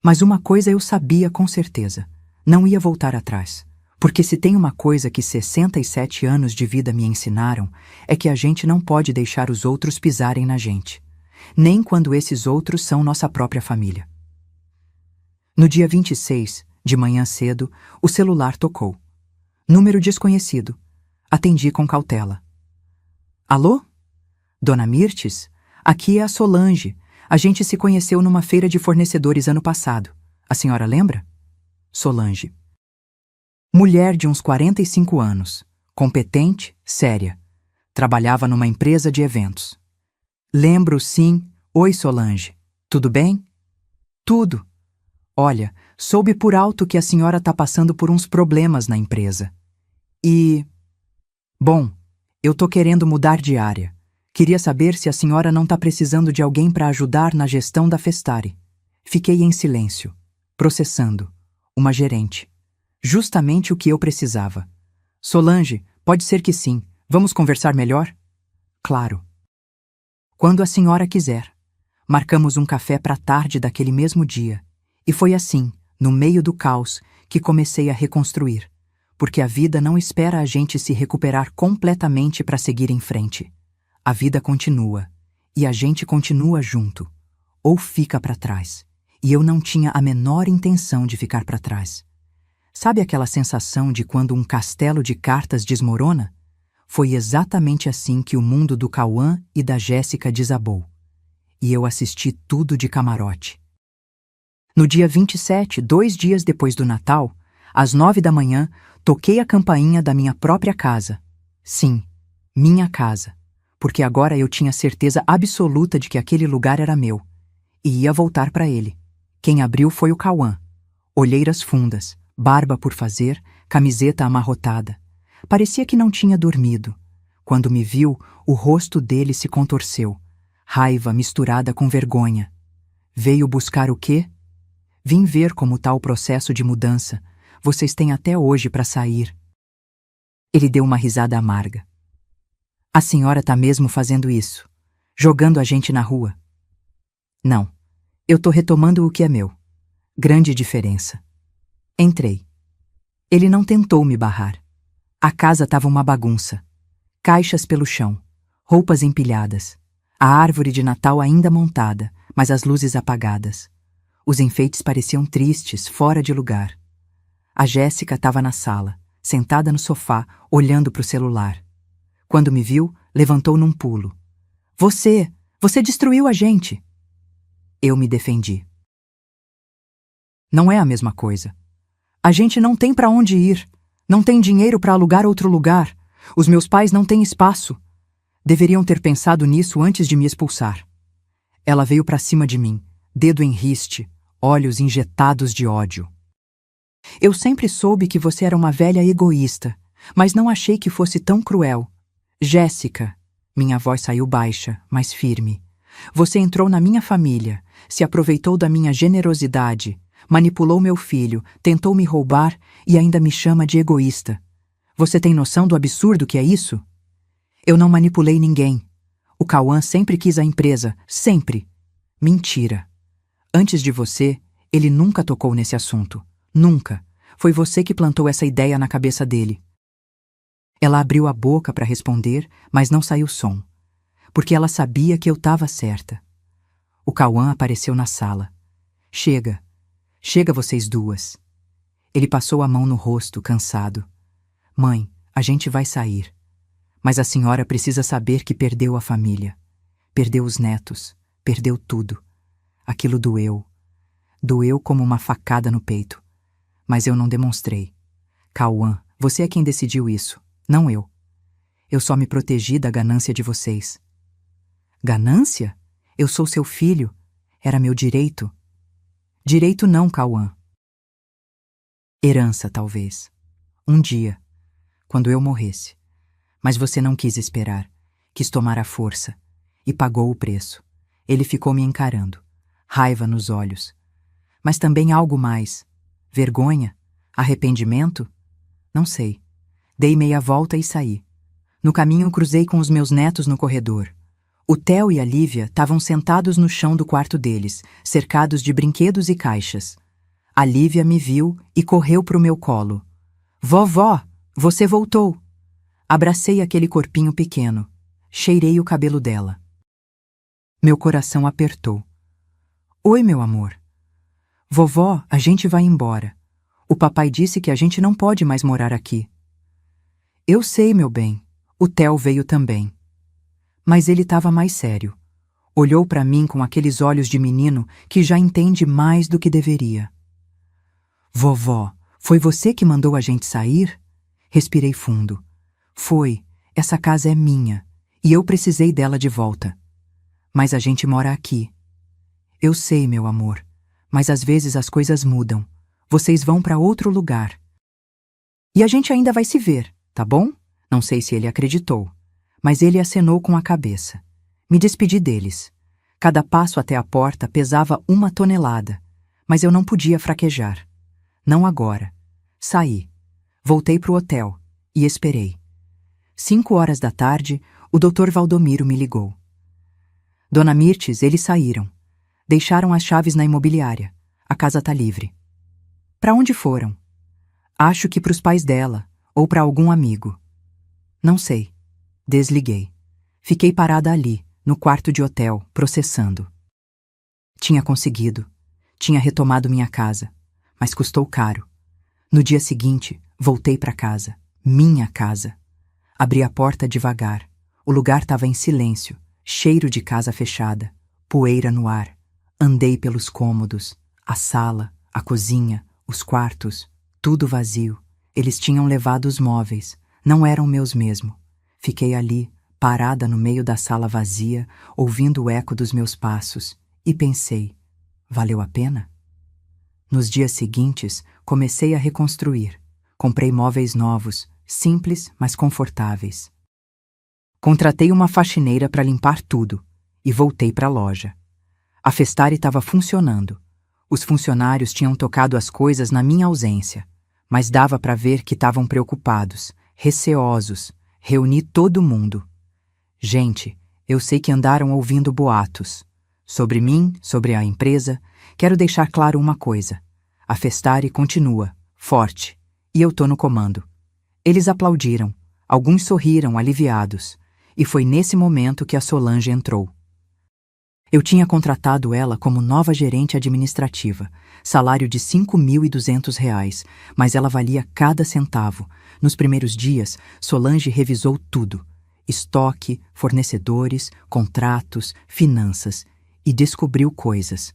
Mas uma coisa eu sabia com certeza. Não ia voltar atrás. Porque se tem uma coisa que 67 anos de vida me ensinaram, é que a gente não pode deixar os outros pisarem na gente. Nem quando esses outros são nossa própria família. No dia 26, de manhã cedo, o celular tocou. Número desconhecido. Atendi com cautela. Alô? Dona Mirtes? Aqui é a Solange. A gente se conheceu numa feira de fornecedores ano passado. A senhora lembra? Solange. Mulher de uns 45 anos. Competente, séria. Trabalhava numa empresa de eventos. Lembro, sim. Oi, Solange. Tudo bem? Tudo. Olha, soube por alto que a senhora está passando por uns problemas na empresa. E... Bom, eu tô querendo mudar de área. Queria saber se a senhora não está precisando de alguém para ajudar na gestão da Festari. Fiquei em silêncio, processando. Uma gerente. Justamente o que eu precisava. Solange, pode ser que sim. Vamos conversar melhor? Claro. Quando a senhora quiser. Marcamos um café para a tarde daquele mesmo dia. E foi assim, no meio do caos, que comecei a reconstruir. Porque a vida não espera a gente se recuperar completamente para seguir em frente. A vida continua. E a gente continua junto. Ou fica para trás. E eu não tinha a menor intenção de ficar para trás. Sabe aquela sensação de quando um castelo de cartas desmorona? Foi exatamente assim que o mundo do Cauã e da Jéssica desabou. E eu assisti tudo de camarote. No dia 27, 2 dias depois do Natal, às 9 da manhã, toquei a campainha da minha própria casa. Sim, minha casa. Porque agora eu tinha certeza absoluta de que aquele lugar era meu. E ia voltar para ele. Quem abriu foi o Cauã. Olheiras fundas, barba por fazer, camiseta amarrotada. Parecia que não tinha dormido. Quando me viu, o rosto dele se contorceu. Raiva misturada com vergonha. Veio buscar o quê? Vim ver como tá o processo de mudança. Vocês têm até hoje para sair. Ele deu uma risada amarga. A senhora tá mesmo fazendo isso? Jogando a gente na rua? Não. Eu tô retomando o que é meu. Grande diferença. Entrei. Ele não tentou me barrar. A casa tava uma bagunça. Caixas pelo chão. Roupas empilhadas. A árvore de Natal ainda montada, mas as luzes apagadas. Os enfeites pareciam tristes, fora de lugar. A Jéssica estava na sala, sentada no sofá, olhando para o celular. Quando me viu, levantou num pulo. Você destruiu a gente! Eu me defendi. Não é a mesma coisa. A gente não tem para onde ir. Não tem dinheiro para alugar outro lugar. Os meus pais não têm espaço. Deveriam ter pensado nisso antes de me expulsar. Ela veio para cima de mim, dedo em riste, olhos injetados de ódio. Eu sempre soube que você era uma velha egoísta, mas não achei que fosse tão cruel. Jéssica, minha voz saiu baixa, mas firme. Você entrou na minha família, se aproveitou da minha generosidade, manipulou meu filho, tentou me roubar e ainda me chama de egoísta. Você tem noção do absurdo que é isso? Eu não manipulei ninguém. O Cauã sempre quis a empresa, sempre. Mentira. Antes de você, ele nunca tocou nesse assunto. Nunca. Foi você que plantou essa ideia na cabeça dele. Ela abriu a boca para responder, mas não saiu som, porque ela sabia que eu estava certa. O Cauã apareceu na sala. Chega. Chega vocês duas. Ele passou a mão no rosto, cansado. Mãe, a gente vai sair. Mas a senhora precisa saber que perdeu a família. Perdeu os netos. Perdeu tudo. Aquilo doeu. Doeu como uma facada no peito. Mas eu não demonstrei. Cauã, você é quem decidiu isso, não eu. Eu só me protegi da ganância de vocês. Ganância? Eu sou seu filho. Era meu direito. Direito não, Cauã. Herança, talvez. Um dia, quando eu morresse. Mas você não quis esperar. Quis tomar a força. E pagou o preço. Ele ficou me encarando. Raiva nos olhos. Mas também algo mais. Vergonha? Arrependimento? Não sei. Dei meia volta e saí. No caminho cruzei com os meus netos no corredor. O Theo e a Lívia estavam sentados no chão do quarto deles, cercados de brinquedos e caixas. A Lívia me viu e correu para o meu colo. Vovó, você voltou! Abracei aquele corpinho pequeno. Cheirei o cabelo dela. Meu coração apertou. Oi, meu amor. Vovó, a gente vai embora. O papai disse que a gente não pode mais morar aqui. Eu sei, meu bem. O Theo veio também. Mas ele estava mais sério. Olhou para mim com aqueles olhos de menino que já entende mais do que deveria. Vovó, foi você que mandou a gente sair? Respirei fundo. Foi. Essa casa é minha. E eu precisei dela de volta. Mas a gente mora aqui. Eu sei, meu amor. Mas às vezes as coisas mudam. Vocês vão para outro lugar. E a gente ainda vai se ver, tá bom? Não sei se ele acreditou. Mas ele acenou com a cabeça. Me despedi deles. Cada passo até a porta pesava 1 tonelada. Mas eu não podia fraquejar. Não agora. Saí. Voltei pro hotel. E esperei. 5 horas da tarde, o Dr. Valdomiro me ligou. Dona Mirtes, eles saíram. Deixaram as chaves na imobiliária. A casa tá livre. Para onde foram? Acho que pros pais dela, ou para algum amigo. Não sei. Desliguei. Fiquei parada ali, no quarto de hotel, processando. Tinha conseguido. Tinha retomado minha casa. Mas custou caro. No dia seguinte, voltei para casa. Minha casa. Abri a porta devagar. O lugar estava em silêncio, cheiro de casa fechada, poeira no ar. Andei pelos cômodos, a sala, a cozinha, os quartos, tudo vazio. Eles tinham levado os móveis, não eram meus mesmo. Fiquei ali, parada no meio da sala vazia, ouvindo o eco dos meus passos, e pensei, valeu a pena? Nos dias seguintes, comecei a reconstruir. Comprei móveis novos, simples, mas confortáveis. Contratei uma faxineira para limpar tudo e voltei para a loja. A Festari estava funcionando. Os funcionários tinham tocado as coisas na minha ausência, mas dava para ver que estavam preocupados, receosos. Reuni todo mundo. Gente, eu sei que andaram ouvindo boatos. Sobre mim, sobre a empresa, quero deixar claro uma coisa. A Festari continua, forte, e eu tô no comando. Eles aplaudiram, alguns sorriram aliviados, e foi nesse momento que a Solange entrou. Eu tinha contratado ela como nova gerente administrativa, salário de R$ 5.200, mas ela valia cada centavo. Nos primeiros dias, Solange revisou tudo: estoque, fornecedores, contratos, finanças, e descobriu coisas.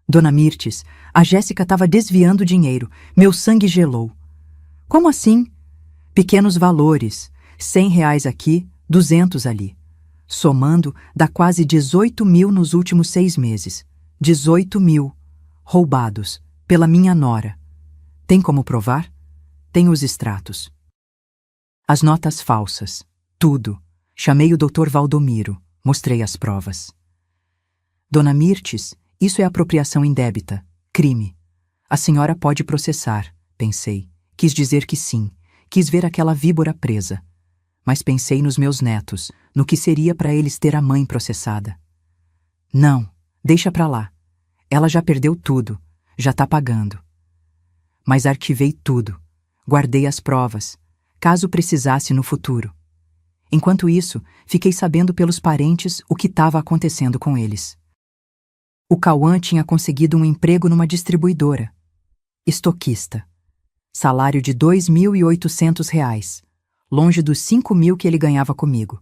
Dona Mirtes, a Jéssica estava desviando dinheiro. Meu sangue gelou. Como assim? Pequenos valores, R$ 100 aqui, 200 ali. Somando, dá quase 18 mil nos últimos 6 meses. 18 mil. Roubados. Pela minha nora. Tem como provar? Tem os extratos. As notas falsas. Tudo. Chamei o Dr. Valdomiro. Mostrei as provas. Dona Mirtes, isso é apropriação indébita. Crime. A senhora pode processar, pensei. Quis dizer que sim. Quis ver aquela víbora presa. Mas pensei nos meus netos, no que seria para eles ter a mãe processada. Não, deixa pra lá. Ela já perdeu tudo, já tá pagando. Mas arquivei tudo, guardei as provas, caso precisasse no futuro. Enquanto isso, fiquei sabendo pelos parentes o que estava acontecendo com eles. O Cauã tinha conseguido um emprego numa distribuidora. Estoquista. Salário de R$ 2.800. Longe dos 5 mil que ele ganhava comigo.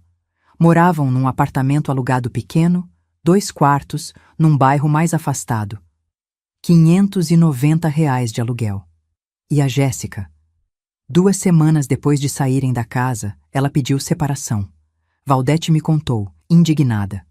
Moravam num apartamento alugado pequeno, 2 quartos, num bairro mais afastado. R$ 590 de aluguel. E a Jéssica? 2 semanas depois de saírem da casa, ela pediu separação. Valdete me contou, indignada.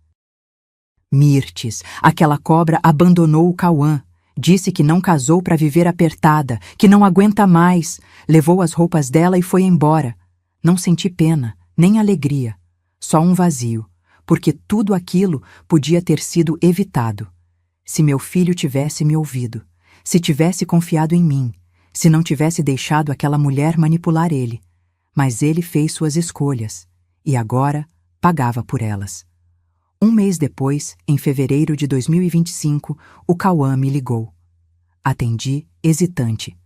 Mirtes, aquela cobra abandonou o Cauã. Disse que não casou para viver apertada, que não aguenta mais. Levou as roupas dela e foi embora. Não senti pena, nem alegria, só um vazio, porque tudo aquilo podia ter sido evitado. Se meu filho tivesse me ouvido, se tivesse confiado em mim, se não tivesse deixado aquela mulher manipular ele. Mas ele fez suas escolhas, e agora pagava por elas. 1 mês depois, em fevereiro de 2025, o Cauã me ligou. Atendi, hesitante.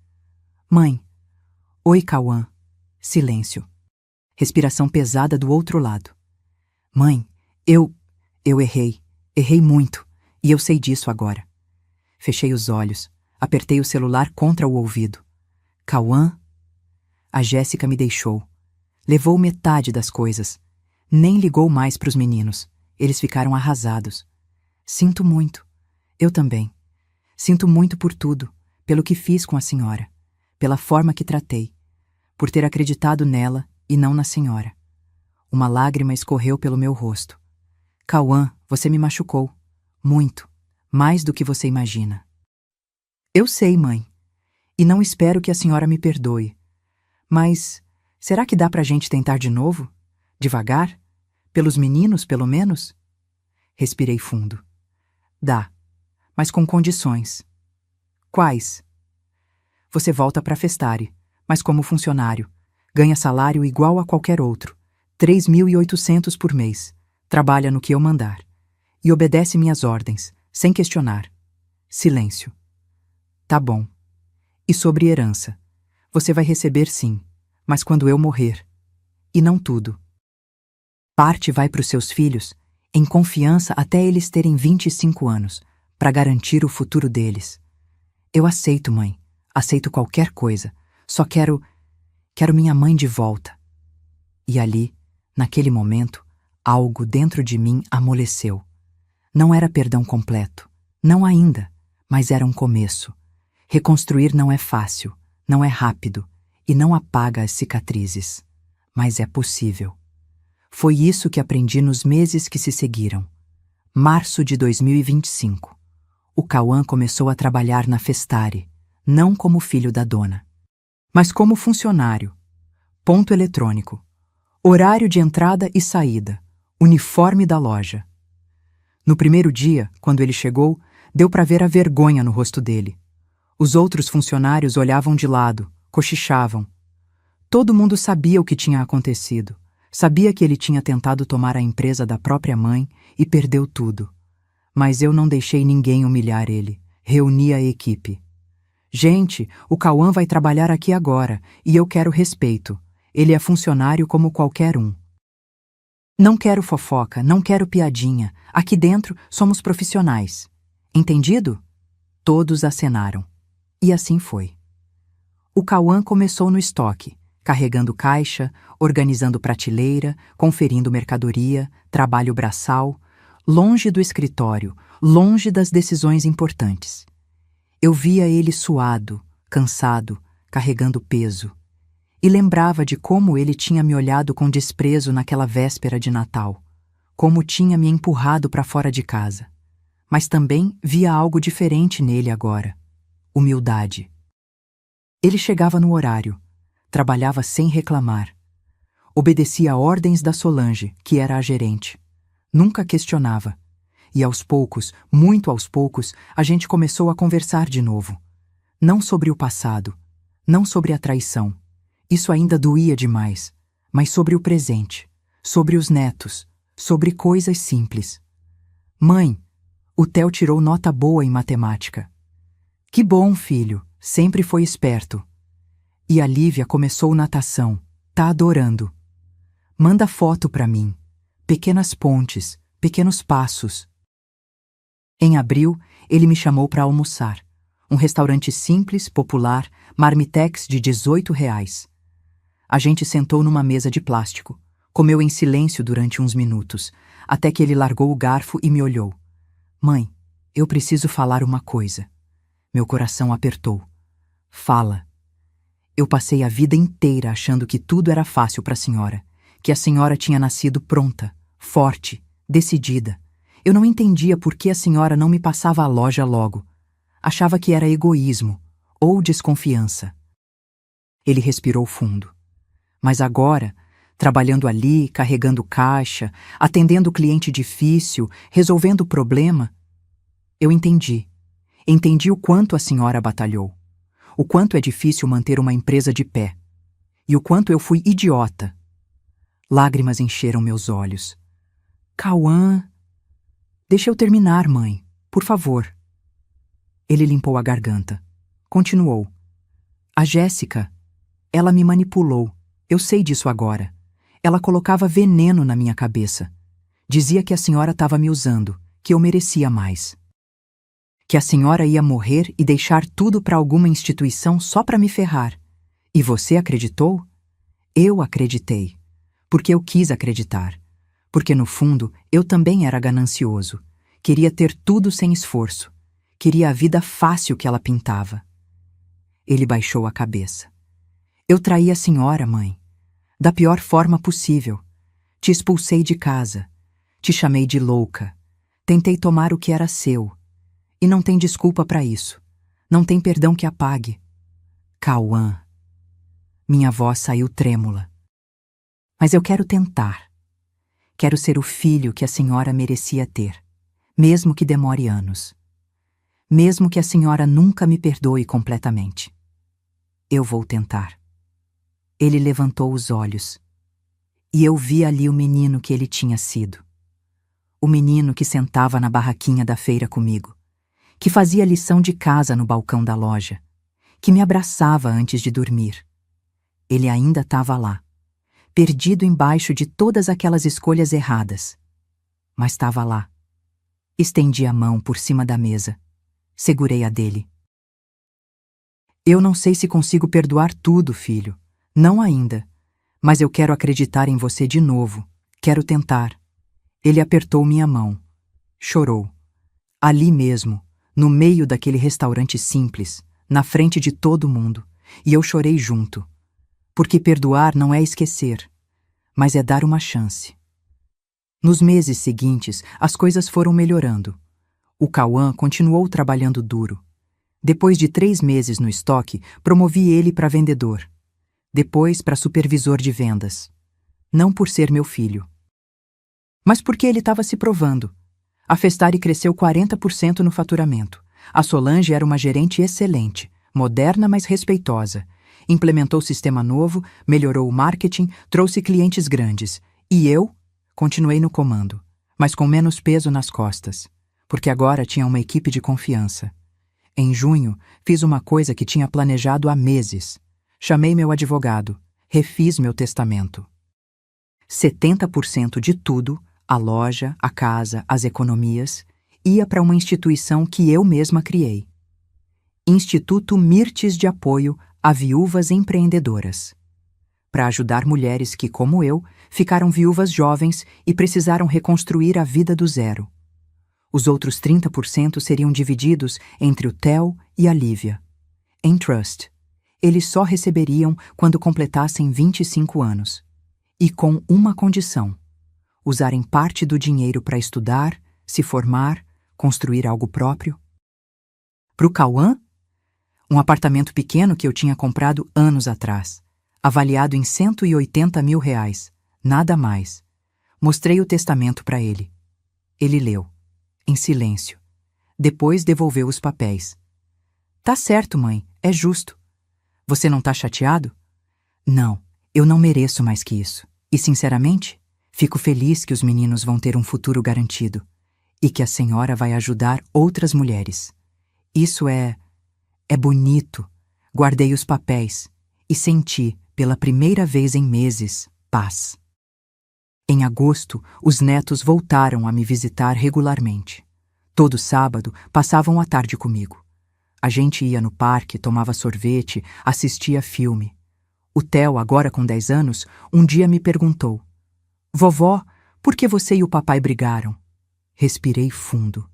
Mãe. Oi, Cauã. Silêncio. Respiração pesada do outro lado. Mãe, eu errei. Errei muito. E eu sei disso agora. Fechei os olhos. Apertei o celular contra o ouvido. Cauã? A Jéssica me deixou. Levou metade das coisas. Nem ligou mais para os meninos. Eles ficaram arrasados. Sinto muito. Eu também. Sinto muito por tudo. Pelo que fiz com a senhora. Pela forma que tratei. Por ter acreditado nela e não na senhora. Uma lágrima escorreu pelo meu rosto. Cauã, você me machucou. Muito. Mais do que você imagina. Eu sei, mãe. E não espero que a senhora me perdoe. Mas será que dá pra gente tentar de novo? Devagar? Pelos meninos, pelo menos? Respirei fundo. Dá. Mas com condições. Quais? Você volta pra Festare, mas como funcionário. Ganha salário igual a qualquer outro, 3.800 por mês, trabalha no que eu mandar. E obedece minhas ordens, sem questionar. Silêncio. Tá bom. E sobre herança? Você vai receber sim, mas quando eu morrer. E não tudo. Parte vai para os seus filhos, em confiança até eles terem 25 anos, para garantir o futuro deles. Eu aceito, mãe. Aceito qualquer coisa. Só quero minha mãe de volta. E ali, naquele momento, algo dentro de mim amoleceu. Não era perdão completo. Não ainda, mas era um começo. Reconstruir não é fácil, não é rápido e não apaga as cicatrizes. Mas é possível. Foi isso que aprendi nos meses que se seguiram. Março de 2025. O Cauã começou a trabalhar na Festare, não como filho da dona, mas como funcionário. Ponto eletrônico. Horário de entrada e saída. Uniforme da loja. No primeiro dia, quando ele chegou, deu para ver a vergonha no rosto dele. Os outros funcionários olhavam de lado, cochichavam. Todo mundo sabia o que tinha acontecido. Sabia que ele tinha tentado tomar a empresa da própria mãe e perdeu tudo. Mas eu não deixei ninguém humilhar ele. Reuni a equipe. Gente, o Cauã vai trabalhar aqui agora e eu quero respeito. Ele é funcionário como qualquer um. Não quero fofoca, não quero piadinha. Aqui dentro somos profissionais. Entendido? Todos acenaram. E assim foi. O Cauã começou no estoque, carregando caixa, organizando prateleira, conferindo mercadoria, trabalho braçal, longe do escritório, longe das decisões importantes. Eu via ele suado, cansado, carregando peso, e lembrava de como ele tinha me olhado com desprezo naquela véspera de Natal, como tinha me empurrado para fora de casa. Mas também via algo diferente nele agora: humildade. Ele chegava no horário, trabalhava sem reclamar, obedecia a ordens da Solange, que era a gerente. Nunca questionava. E aos poucos, muito aos poucos, a gente começou a conversar de novo. Não sobre o passado, não sobre a traição. Isso ainda doía demais. Mas sobre o presente, sobre os netos, sobre coisas simples. Mãe, o Theo tirou nota boa em matemática. Que bom, filho, sempre foi esperto. E a Lívia começou natação, tá adorando. Manda foto pra mim. Pequenas pontes, pequenos passos. Em abril, ele me chamou para almoçar. Um restaurante simples, popular, marmitex de R$ 18. A gente sentou numa mesa de plástico. Comeu em silêncio durante uns minutos, até que ele largou o garfo e me olhou. Mãe, eu preciso falar uma coisa. Meu coração apertou. Fala. Eu passei a vida inteira achando que tudo era fácil para a senhora, que a senhora tinha nascido pronta, forte, decidida. Eu não entendia por que a senhora não me passava a loja logo. Achava que era egoísmo ou desconfiança. Ele respirou fundo. Mas agora, trabalhando ali, carregando caixa, atendendo cliente difícil, resolvendo o problema, eu entendi. Entendi o quanto a senhora batalhou. O quanto é difícil manter uma empresa de pé. E o quanto eu fui idiota. Lágrimas encheram meus olhos. Cauã... Deixa eu terminar, mãe. Por favor. Ele limpou a garganta. Continuou. A Jéssica, ela me manipulou. Eu sei disso agora. Ela colocava veneno na minha cabeça. Dizia que a senhora estava me usando, que eu merecia mais. Que a senhora ia morrer e deixar tudo para alguma instituição só para me ferrar. E você acreditou? Eu acreditei. Porque eu quis acreditar. Porque, no fundo, eu também era ganancioso. Queria ter tudo sem esforço. Queria a vida fácil que ela pintava. Ele baixou a cabeça. Eu traí a senhora, mãe. Da pior forma possível. Te expulsei de casa. Te chamei de louca. Tentei tomar o que era seu. E não tem desculpa para isso. Não tem perdão que apague. Cauã. Minha voz saiu trêmula. Mas eu quero tentar. Quero ser o filho que a senhora merecia ter, mesmo que demore anos. Mesmo que a senhora nunca me perdoe completamente. Eu vou tentar. Ele levantou os olhos. E eu vi ali o menino que ele tinha sido. O menino que sentava na barraquinha da feira comigo, que fazia lição de casa no balcão da loja, que me abraçava antes de dormir. Ele ainda estava lá, perdido embaixo de todas aquelas escolhas erradas. Mas estava lá. Estendi a mão por cima da mesa. Segurei a dele. Eu não sei se consigo perdoar tudo, filho. Não ainda. Mas eu quero acreditar em você de novo. Quero tentar. Ele apertou minha mão. Chorou. Ali mesmo, no meio daquele restaurante simples, na frente de todo mundo. E eu chorei junto. Porque perdoar não é esquecer, mas é dar uma chance. Nos meses seguintes, as coisas foram melhorando. O Cauã continuou trabalhando duro. Depois de 3 meses no estoque, promovi ele para vendedor. Depois para supervisor de vendas. Não por ser meu filho, mas porque ele estava se provando. A Festari cresceu 40% no faturamento. A Solange era uma gerente excelente, moderna, mas respeitosa. Implementou sistema novo, melhorou o marketing, trouxe clientes grandes. E eu continuei no comando, mas com menos peso nas costas, porque agora tinha uma equipe de confiança. Em junho, fiz uma coisa que tinha planejado há meses. Chamei meu advogado, refiz meu testamento. 70% de tudo, a loja, a casa, as economias, ia para uma instituição que eu mesma criei. Instituto Mirtes de Apoio a Viúvas Empreendedoras, para ajudar mulheres que, como eu, ficaram viúvas jovens e precisaram reconstruir a vida do zero. Os outros 30% seriam divididos entre o Theo e a Lívia. Em trust. Eles só receberiam quando completassem 25 anos. E com uma condição: usarem parte do dinheiro para estudar, se formar, construir algo próprio. Para o Cauã, um apartamento pequeno que eu tinha comprado anos atrás, avaliado em R$180 mil, nada mais. Mostrei o testamento para ele. Ele leu, em silêncio. Depois devolveu os papéis. Tá certo, mãe, é justo. Você não tá chateado? Não, eu não mereço mais que isso. E, sinceramente, fico feliz que os meninos vão ter um futuro garantido e que a senhora vai ajudar outras mulheres. Isso é bonito. Guardei os papéis e senti, pela primeira vez em meses, paz. Em agosto, os netos voltaram a me visitar regularmente. Todo sábado, passavam a tarde comigo. A gente ia no parque, tomava sorvete, assistia filme. O Theo, agora com 10 anos, um dia me perguntou: Vovó, por que você e o papai brigaram? Respirei fundo.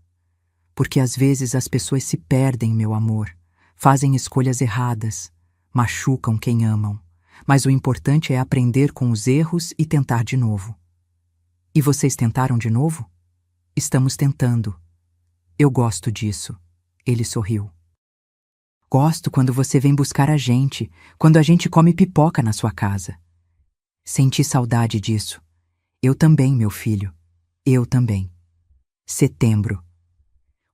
Porque às vezes as pessoas se perdem, meu amor, fazem escolhas erradas, machucam quem amam, mas o importante é aprender com os erros e tentar de novo. E vocês tentaram de novo? Estamos tentando. Eu gosto disso. Ele sorriu. Gosto quando você vem buscar a gente, quando a gente come pipoca na sua casa. Senti saudade disso. Eu também, meu filho. Eu também. Setembro.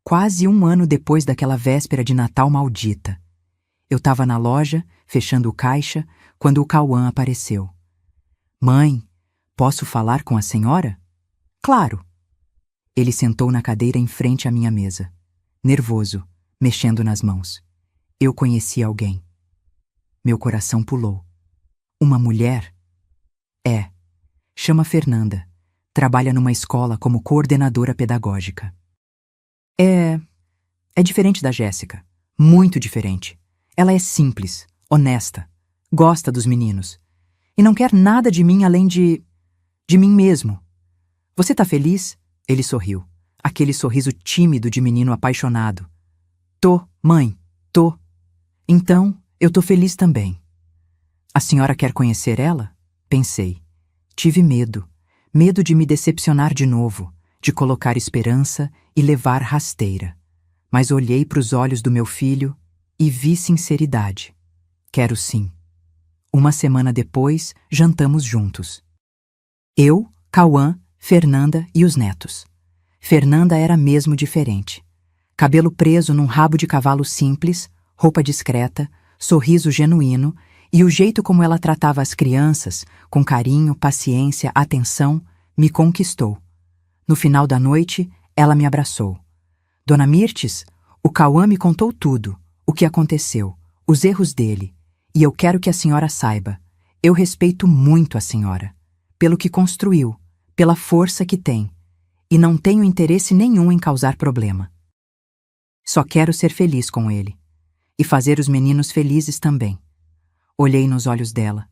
Quase um ano depois daquela véspera de Natal maldita. Eu estava na loja, fechando o caixa, quando o Cauã apareceu. Mãe, posso falar com a senhora? Claro. Ele sentou na cadeira em frente à minha mesa, nervoso, mexendo nas mãos. Eu conheci alguém. Meu coração pulou. Uma mulher? É. Chama Fernanda. Trabalha numa escola como coordenadora pedagógica. É diferente da Jéssica. Muito diferente. Ela é simples, honesta, gosta dos meninos. E não quer nada de mim além de mim mesmo. Você tá feliz? Ele sorriu. Aquele sorriso tímido de menino apaixonado. Tô, mãe, tô. Então, eu tô feliz também. A senhora quer conhecer ela? Pensei. Tive medo. Medo de me decepcionar de novo, de colocar esperança e levar rasteira. Mas olhei para os olhos do meu filho e vi sinceridade. Quero sim. Uma semana depois, jantamos juntos. Eu, Cauã, Fernanda e os netos. Fernanda era mesmo diferente. Cabelo preso num rabo de cavalo simples, roupa discreta, sorriso genuíno e o jeito como ela tratava as crianças, com carinho, paciência, atenção, me conquistou. No final da noite, ela me abraçou. Dona Mirtes, o Cauã me contou tudo, o que aconteceu, os erros dele, e eu quero que a senhora saiba, eu respeito muito a senhora, pelo que construiu, pela força que tem, e não tenho interesse nenhum em causar problema. Só quero ser feliz com ele. E fazer os meninos felizes também. Olhei nos olhos dela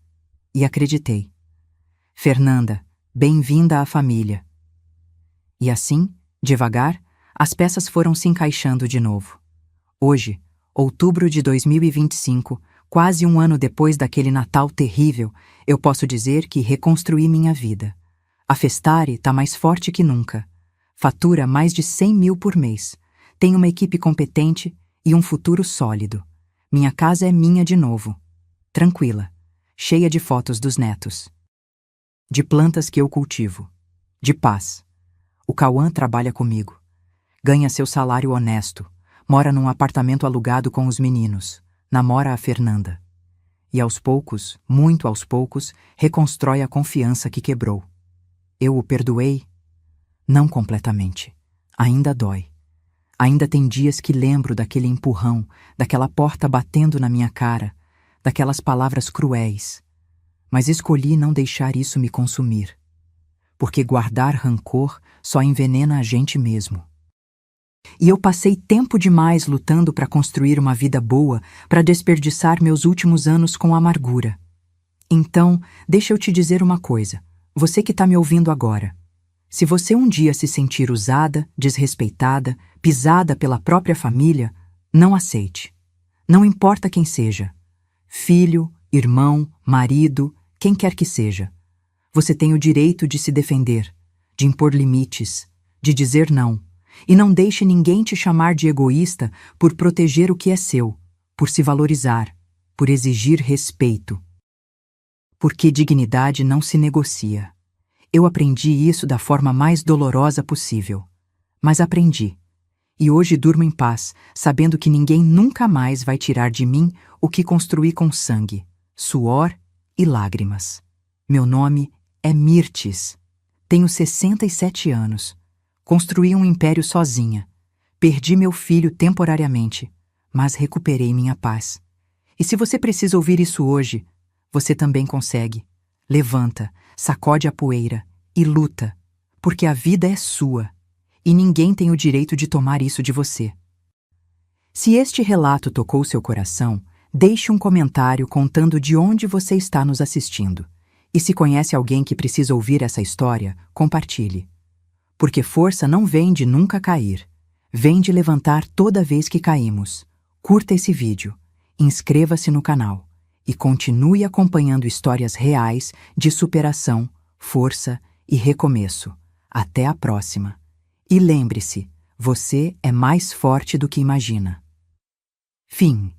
e acreditei. Fernanda, bem-vinda à família. E assim, devagar, as peças foram se encaixando de novo. Hoje, outubro de 2025, quase um ano depois daquele Natal terrível, eu posso dizer que reconstruí minha vida. A Festare tá mais forte que nunca. Fatura mais de 100 mil por mês. Tem uma equipe competente e um futuro sólido. Minha casa é minha de novo. Tranquila, cheia de fotos dos netos. De plantas que eu cultivo. De paz. O Cauã trabalha comigo. Ganha seu salário honesto. Mora num apartamento alugado com os meninos. Namora a Fernanda. E aos poucos, muito aos poucos, reconstrói a confiança que quebrou. Eu o perdoei? Não completamente. Ainda dói. Ainda tem dias que lembro daquele empurrão, daquela porta batendo na minha cara, daquelas palavras cruéis. Mas escolhi não deixar isso me consumir. porque guardar rancor só envenena a gente mesmo. E eu passei tempo demais lutando para construir uma vida boa, para desperdiçar meus últimos anos com amargura. Então, deixa eu te dizer uma coisa, você que está me ouvindo agora. Se você um dia se sentir usada, desrespeitada, pisada pela própria família, não aceite. Não importa quem seja. Filho, irmão, marido, quem quer que seja. Você tem o direito de se defender, de impor limites, de dizer não. E não deixe ninguém te chamar de egoísta por proteger o que é seu, por se valorizar, por exigir respeito. Porque dignidade não se negocia. Eu aprendi isso da forma mais dolorosa possível. Mas aprendi. E hoje durmo em paz, sabendo que ninguém nunca mais vai tirar de mim o que construí com sangue, suor e lágrimas. Meu nome é Mirtes. Tenho 67 anos. Construí um império sozinha. Perdi meu filho temporariamente, mas recuperei minha paz. E se você precisa ouvir isso hoje, você também consegue. Levanta, sacode a poeira e luta, porque a vida é sua e ninguém tem o direito de tomar isso de você. Se este relato tocou seu coração, deixe um comentário contando de onde você está nos assistindo. E se conhece alguém que precisa ouvir essa história, compartilhe. Porque força não vem de nunca cair, vem de levantar toda vez que caímos. Curta esse vídeo, inscreva-se no canal e continue acompanhando histórias reais de superação, força e recomeço. Até a próxima. E lembre-se, você é mais forte do que imagina. Fim.